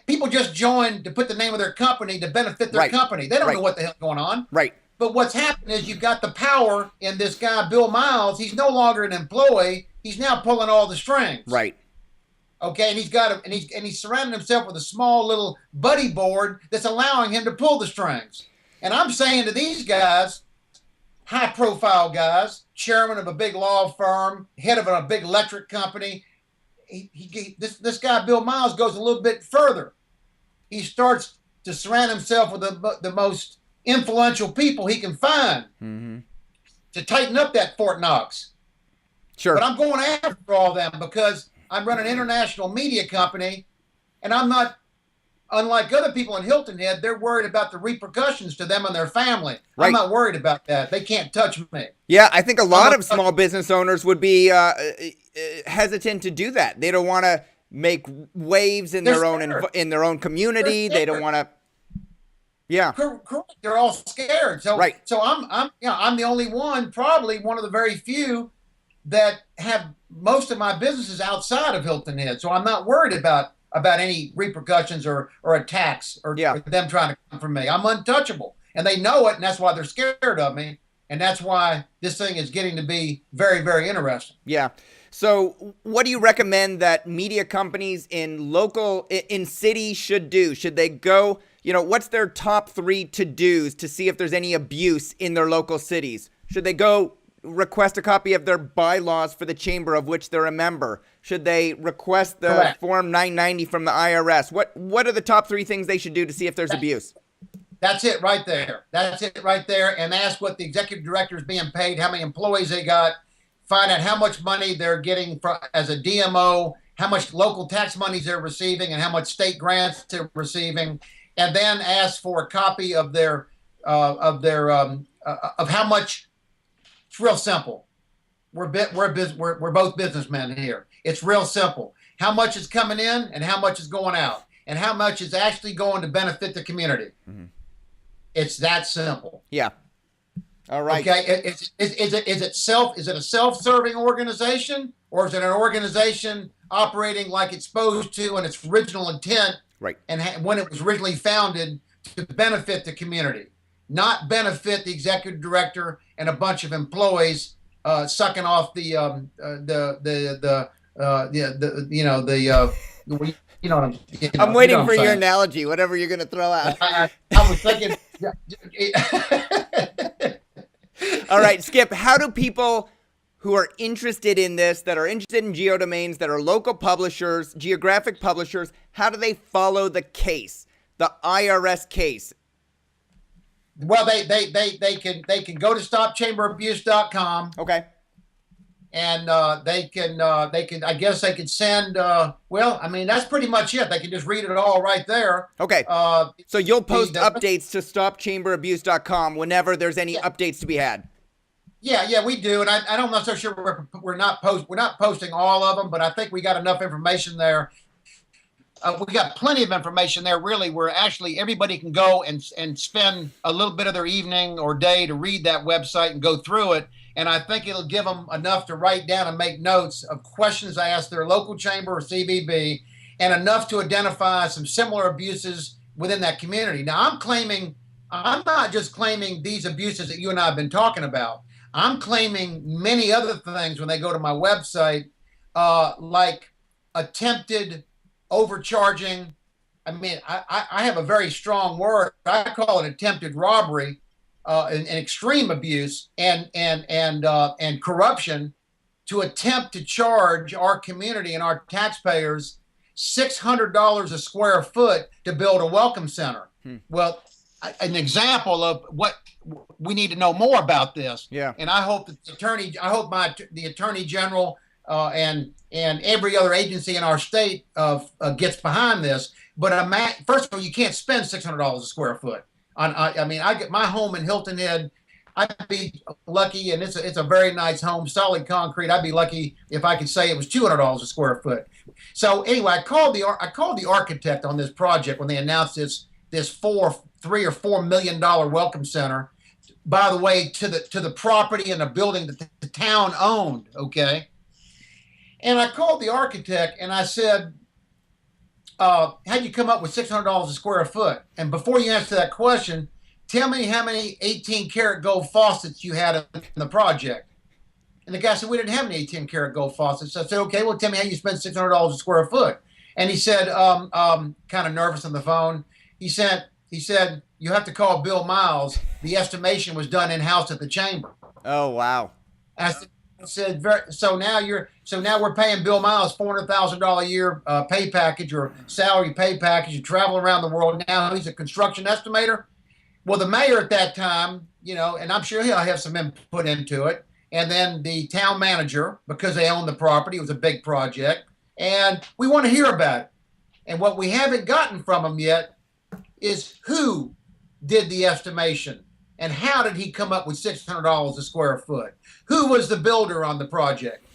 people just join to put the name of their company to benefit their company. They don't know what the hell's going on. Right. But what's happened is you've got the power in this guy, Bill Miles. He's no longer an employee. He's now pulling all the strings. Right. Okay, and he's surrounding himself with a small little buddy board that's allowing him to pull the strings. And I'm saying to these guys, high-profile guys, chairman of a big law firm, head of a big electric company, this guy, Bill Miles, goes a little bit further. He starts to surround himself with the most influential people he can find to tighten up that Fort Knox. Sure. But I'm going after all them because I run an international media company, and I'm not, unlike other people in Hilton Head, they're worried about the repercussions to them and their family. Right. I'm not worried about that. They can't touch me. Yeah, I think a lot of small business owners would be hesitant to do that. They don't want to make waves in their own community. They don't want to. Yeah. Correct. They're all scared. So I'm the only one, probably one of the very few that have most of my businesses outside of Hilton Head. So I'm not worried about any repercussions or attacks or them trying to come for me. I'm untouchable. And they know it, and that's why they're scared of me. And that's why this thing is getting to be very, very interesting. Yeah. So what do you recommend that media companies in cities should do? Should they go, what's their top 3 to-dos to see if there's any abuse in their local cities? Should they go request a copy of their bylaws for the chamber of which they're a member? Should they request the Correct. Form 990 from the IRS? What are the top 3 things they should do to see if there's abuse? That's it right there. That's it right there. And ask what the executive director is being paid, how many employees they got, find out how much money they're getting as a DMO, how much local tax monies they're receiving, and how much state grants they're receiving, and then ask for a copy of how much. It's real simple. We're both businessmen here. It's real simple. How much is coming in and how much is going out, and how much is actually going to benefit the community. Mm-hmm. It's that simple. Yeah. All right. Okay. Is it a self-serving organization, or is it an organization operating like it's supposed to in its original intent? Right. And when it was originally founded to benefit the community, not benefit the executive director and a bunch of employees sucking off I'm waiting for your analogy, whatever you're going to throw out. I was thinking. All right, Skip, how do people who are interested in this, that are interested in geodomains, that are local publishers, geographic publishers, how do they follow the case, the IRS case? Well, they can go to stopchamberabuse.com. Okay. And they can I guess they could send that's pretty much it. They can just read it all right there. Okay. So you'll post updates to stopchamberabuse.com whenever there's any updates to be had. Yeah, we do, and I'm not so sure we're not posting all of them, but I think we got enough information there. We got plenty of information there, really, where actually everybody can go and spend a little bit of their evening or day to read that website and go through it. And I think it'll give them enough to write down and make notes of questions I asked their local chamber or CBB, and enough to identify some similar abuses within that community. Now, I'm not just claiming these abuses that you and I have been talking about. I'm claiming many other things when they go to my website, like attempted overcharging. I mean, I have a very strong word. I call it attempted robbery, and extreme abuse and corruption, to attempt to charge our community and our taxpayers $600 a square foot to build a welcome center. Well, an example of what we need to know more about this. Yeah. And I hope that the attorney general and every other agency in our state gets behind this. But first of all, you can't spend $600 a square foot. I get my home in Hilton Head. I'd be lucky, and it's a very nice home, solid concrete. I'd be lucky if I could say it was $200 a square foot. So anyway, I called the architect on this project when they announced this $3 or $4 million welcome center. By the way, to the property and the building that the town owned. Okay, and I called the architect and I said, how'd you come up with $600 a square foot? And before you answer that question, tell me how many 18-karat gold faucets you had in the project. And the guy said, we didn't have any 18-karat gold faucets. I said, okay, well, tell me how you spent $600 a square foot. And he said, kind of nervous on the phone, he said, you have to call Bill Miles. The estimation was done in-house at the chamber. Oh, wow. I said, so now we're paying Bill Miles $400,000 a year pay package or salary pay package. You travel around the world. Now he's a construction estimator. Well, the mayor at that time, and I'm sure he'll have some input into it. And then the town manager, because they own the property, it was a big project. And we want to hear about it. And what we haven't gotten from him yet is who did the estimation and how did he come up with $600 a square foot? Who was the builder on the project?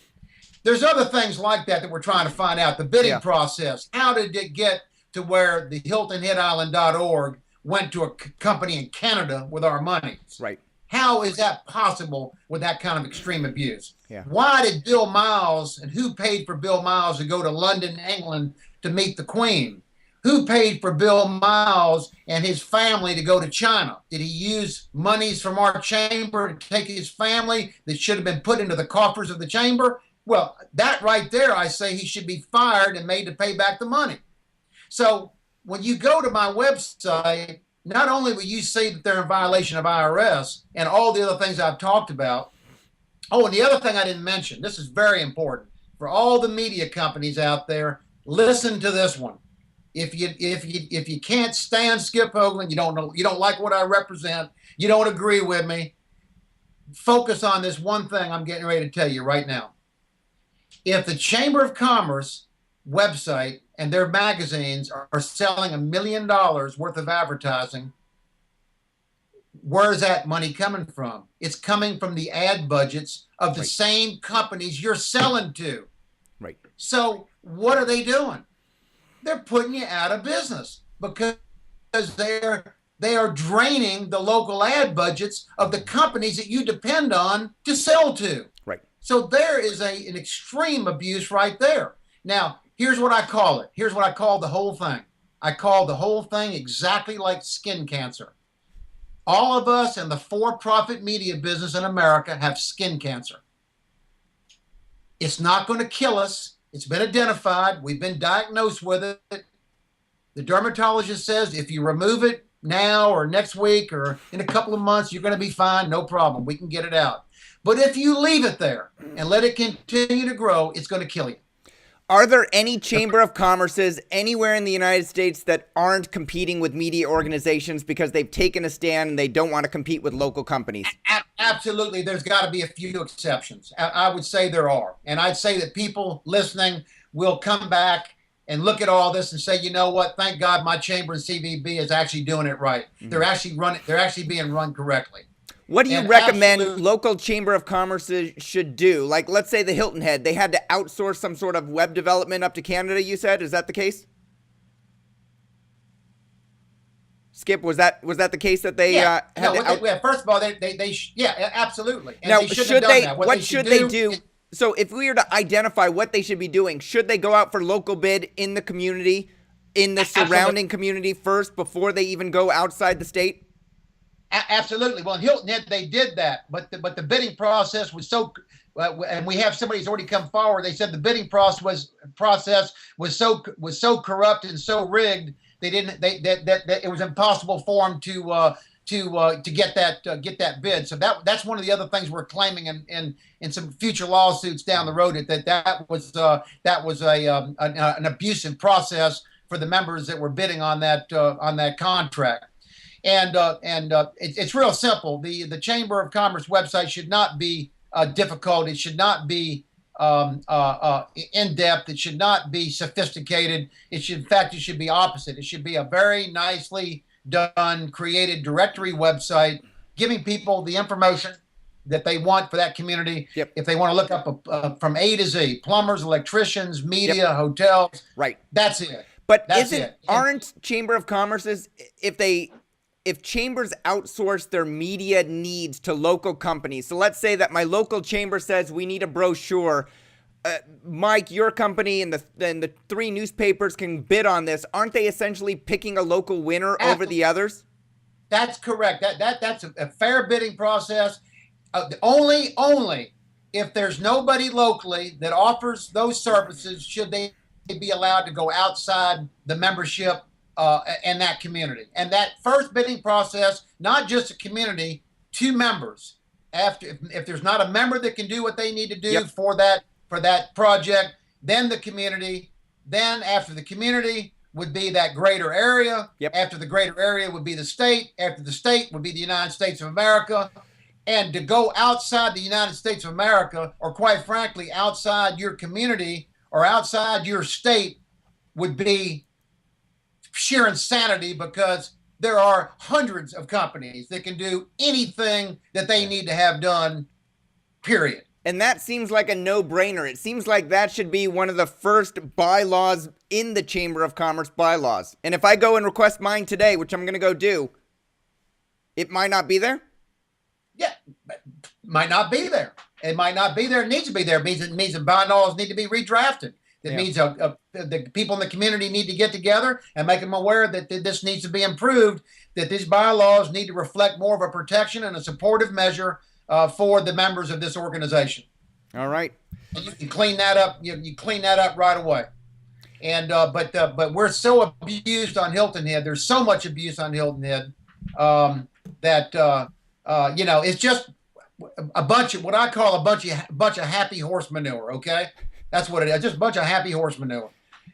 There's other things like that we're trying to find out. The bidding process. How did it get to where the HiltonHeadIsland.org went to a company in Canada with our money? Right. How is that possible with that kind of extreme abuse? Yeah. Why did Bill Miles, and who paid for Bill Miles to go to London, England to meet the Queen? Who paid for Bill Miles and his family to go to China? Did he use monies from our chamber to take his family that should have been put into the coffers of the chamber? Well, that right there, I say he should be fired and made to pay back the money. So when you go to my website not only will you see that they're in violation of IRS and all the other things I've talked about. Oh, and the other thing I didn't mention, this is very important for all the media companies out there. Listen to this one. If you can't stand Skip Hoagland, you don't like what I represent, you don't agree with me, focus on this one thing I'm getting ready to tell you right now. If the Chamber of Commerce website and their magazines are selling $1 million worth of advertising, where's that money coming from? It's coming from the ad budgets of the same companies you're selling to. Right. So what are they doing? They're putting you out of business because they are draining the local ad budgets of the companies that you depend on to sell to. Right. So there is an extreme abuse right there. Now, here's what I call it. Here's what I call the whole thing. I call the whole thing exactly like skin cancer. All of us in the for-profit media business in America have skin cancer. It's not going to kill us. It's been identified. We've been diagnosed with it. The dermatologist says if you remove it now or next week or in a couple of months, you're going to be fine. No problem. We can get it out. But if you leave it there and let it continue to grow, it's going to kill you. Are there any Chamber of Commerces anywhere in the United States that aren't competing with media organizations because they've taken a stand and they don't want to compete with local companies? Absolutely. There's got to be a few exceptions. I would say there are. And I'd say that people listening will come back and look at all this and say, you know what? Thank God my chamber and CVB is actually doing it right. Mm-hmm. They're actually being run correctly. What do you recommend local Chamber of Commerce should do? Like, let's say the Hilton Head, they had to outsource some sort of web development up to Canada, you said? Is that the case? Skip, was that the case that they had to first of all, yeah, absolutely. And now, they should that. What should they do? So if we were to identify what they should be doing, should they go out for local bid in the community, in the surrounding community first before they even go outside the state? Absolutely. Well, in Hilton Head, they did that, but the bidding process was so, and we have somebody who's already come forward. They said the bidding process was so corrupt and so rigged. That it was impossible for them to get that bid. So that's one of the other things we're claiming in some future lawsuits down the road that was an abusive process for the members that were bidding on that contract. And it's real simple. The Chamber of Commerce website should not be difficult. It should not be in depth. It should not be sophisticated. In fact, it should be opposite. It should be a very nicely done, created directory website, giving people the information that they want for that community. Yep. If they want to look up from A to Z, plumbers, electricians, media, hotels, right? That's it. But aren't Chamber of Commerce's, if chambers outsource their media needs to local companies, so let's say that my local chamber says we need a brochure, Mike, your company and the three newspapers can bid on this. Aren't they essentially picking a local winner over the others? That's correct. That's a fair bidding process. Only if there's nobody locally that offers those services should they be allowed to go outside the membership and that community. And that first bidding process, not just a community, 2 members. If there's not a member that can do what they need to do for that project, then the community. Then after the community would be that greater area. After the greater area would be the state. After the state would be the United States of America. And to go outside the United States of America, or quite frankly, outside your community or outside your state, would be sheer insanity, because there are hundreds of companies that can do anything that they need to have done, period. And that seems like a no-brainer. It seems like that should be one of the first bylaws in the Chamber of Commerce bylaws. And if I go and request mine today, which I'm going to go do, it might not be there? Yeah, might not be there. It might not be there. It needs to be there. It means the bylaws need to be redrafted. That means the people in the community need to get together and make them aware that this needs to be improved, that these bylaws need to reflect more of a protection and a supportive measure for the members of this organization. All right. And you can clean that up. You clean that up right away. But we're so abused on Hilton Head. There's so much abuse on Hilton Head that it's just a bunch of what I call a bunch of happy horse manure. Okay, that's what it is. Just a bunch of happy horse manure,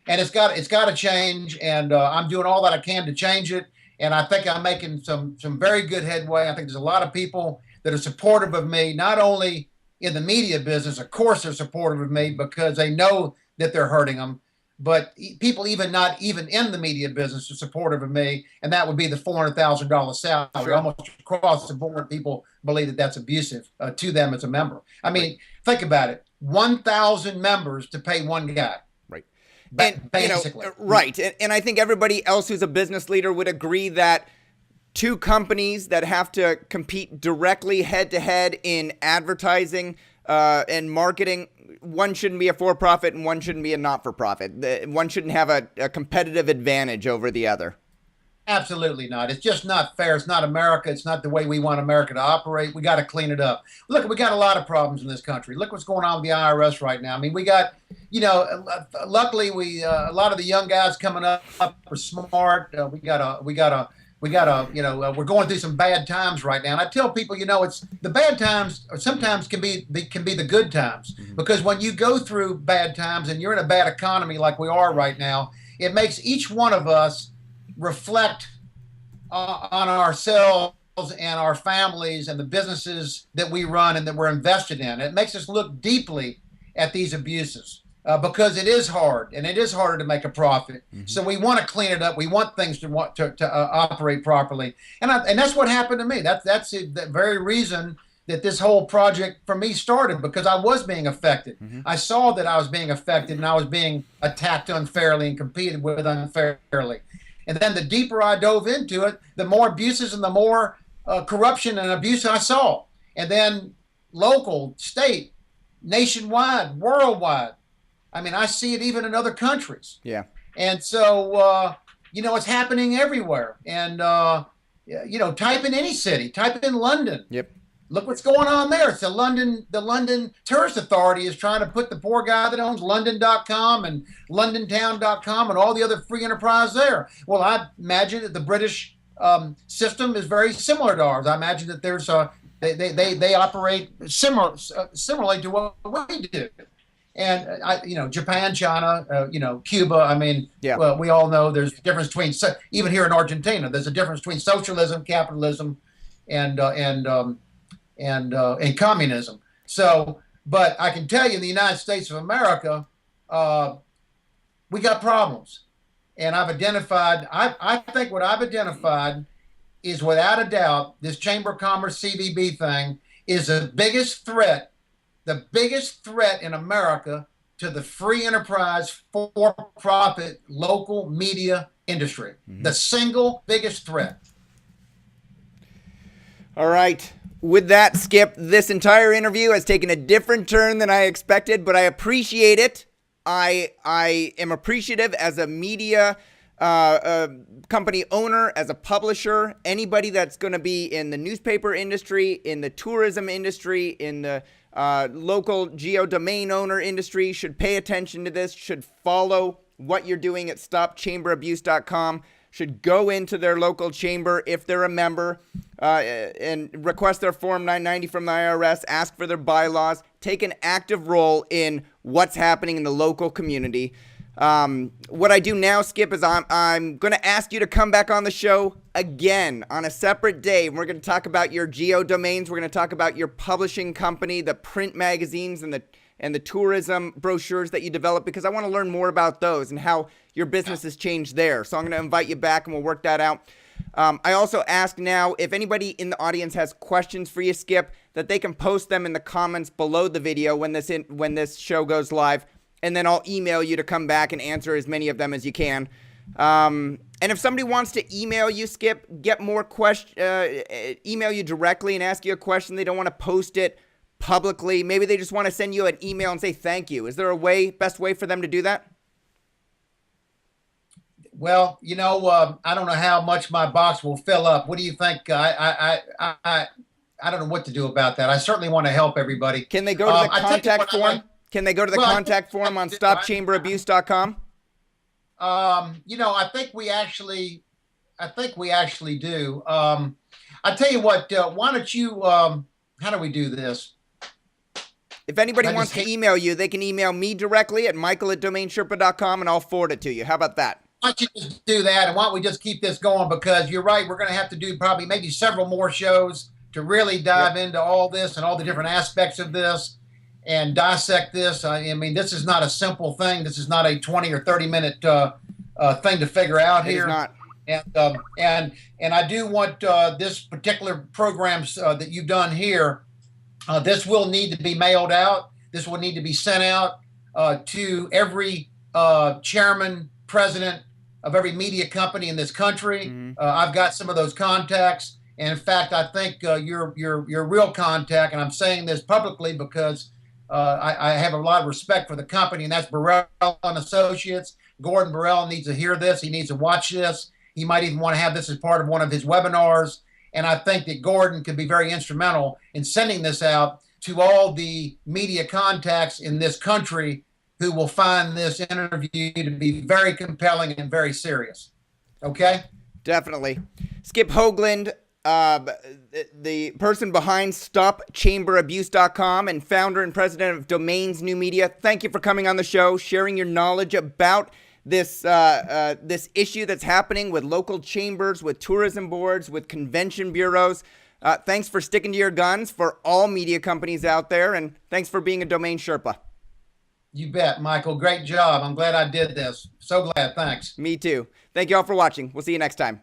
and it's got to change. And I'm doing all that I can to change it. And I think I'm making some very good headway. I think there's a lot of people that are supportive of me, not only in the media business. Of course, they're supportive of me because they know that they're hurting them. But people even not even in the media business are supportive of me, and that would be the $400,000 salary. Sure. Almost across the board, people believe that that's abusive to them as a member. I mean, think about it: 1,000 members to pay one guy. Right. Basically. Right. And I think everybody else who's a business leader would agree that two companies that have to compete directly head to head in advertising and marketing, one shouldn't be a for-profit and one shouldn't be a not-for-profit. One shouldn't have a competitive advantage over the other. Absolutely not. It's just not fair. It's not America. It's not the way we want America to operate. We got to clean it up. Look, we got a lot of problems in this country. Look what's going on with the IRS right now. I mean, we got, luckily a lot of the young guys coming up are smart. We're going through some bad times right now. And I tell people, it's the bad times sometimes can be the good times, because when you go through bad times and you're in a bad economy like we are right now, it makes each one of us reflect on ourselves and our families and the businesses that we run and that we're invested in. It makes us look deeply at these abuses because it is hard, and it is harder to make a profit. So we want to clean it up. We want things to operate properly, and that's what happened to me. That's the very reason that this whole project for me started, because I was being affected. I saw that I was being affected, and I was being attacked unfairly and competed with unfairly. And then the deeper I dove into it, the more abuses and the more corruption and abuse I saw. And then local, state, nationwide, worldwide. I mean, I see it even in other countries. Yeah. And so, it's happening everywhere. And, type in any city, type in London. Yep. Look what's going on there. It's the London Tourist Authority is trying to put the poor guy that owns London.com and LondonTown.com and all the other free enterprise there. Well, I imagine that the British system is very similar to ours. I imagine that there's they operate similarly to what we do. And Japan, China, Cuba. I mean, yeah. Well, we all know there's a difference between, even here in Argentina, there's a difference between socialism, capitalism, and communism. So, but I can tell you, in the United States of America, we got problems, and I've identified. I think what I've identified is, without a doubt, this Chamber of Commerce CVB thing is the biggest threat in America to the free enterprise, for-profit, local media industry. The single biggest threat. All right. With that, Skip, this entire interview has taken a different turn than I expected, but I appreciate it. I am appreciative as a media company owner, as a publisher, anybody that's going to be in the newspaper industry, in the tourism industry, in the local GeoDomain owner industry should pay attention to this, should follow what you're doing at stopchamberabuse.com, should go into their local chamber if they're a member and request their Form 990 from the IRS, ask for their bylaws, take an active role in what's happening in the local community. What I do now, Skip, is I'm going to ask you to come back on the show again on a separate day. We're going to talk about your GeoDomains. We're going to talk about your publishing company, the print magazines, and the tourism brochures that you develop, because I want to learn more about those and how your business has changed there. So I'm going to invite you back and we'll work that out. I also ask now, if anybody in the audience has questions for you, Skip, that they can post them in the comments below the video when this show goes live. And then I'll email you to come back and answer as many of them as you can. And if somebody wants to email you, Skip, get more email you directly and ask you a question, they don't want to post it publicly. Maybe they just want to send you an email and say thank you. Is there a best way for them to do that? Well, I don't know how much my box will fill up. What do you think? I don't know what to do about that. I certainly want to help everybody. Can they go to the contact form? Can they go to the contact form on stopchamberabuse.com? I think we actually do. I tell you what. Why don't you? How do we do this? If anybody I wants just to can't. email you, they can email me directly at michael@domainsherpa.com and I'll forward it to you. How about that? Why don't you just do that? And why don't we just keep this going? Because you're right. We're going to have to do probably maybe several more shows to really dive Yep. into all this and all the different aspects of this and dissect this. I mean, this is not a simple thing. This is not a 20 or 30 minute thing to figure out It is here. not. And I do want this particular programs that you've done here. This will need to be mailed out. This will need to be sent out to every chairman, president of every media company in this country. I've got some of those contacts, and in fact, I think your real contact, and I'm saying this publicly because I have a lot of respect for the company, and that's Burrell and Associates. Gordon Burrell needs to hear this. He needs to watch this. He might even want to have this as part of one of his webinars. And I think that Gordon could be very instrumental in sending this out to all the media contacts in this country who will find this interview to be very compelling and very serious. Okay? Definitely. Skip Hoagland, the person behind StopChamberAbuse.com and founder and president of Domains New Media, thank you for coming on the show, sharing your knowledge about this issue that's happening with local chambers, with tourism boards, with convention bureaus. Thanks for sticking to your guns for all media companies out there, and thanks for being a Domain Sherpa. You bet, Michael. Great job. I'm glad I did this. So glad. Thanks. Me too. Thank you all for watching. We'll see you next time.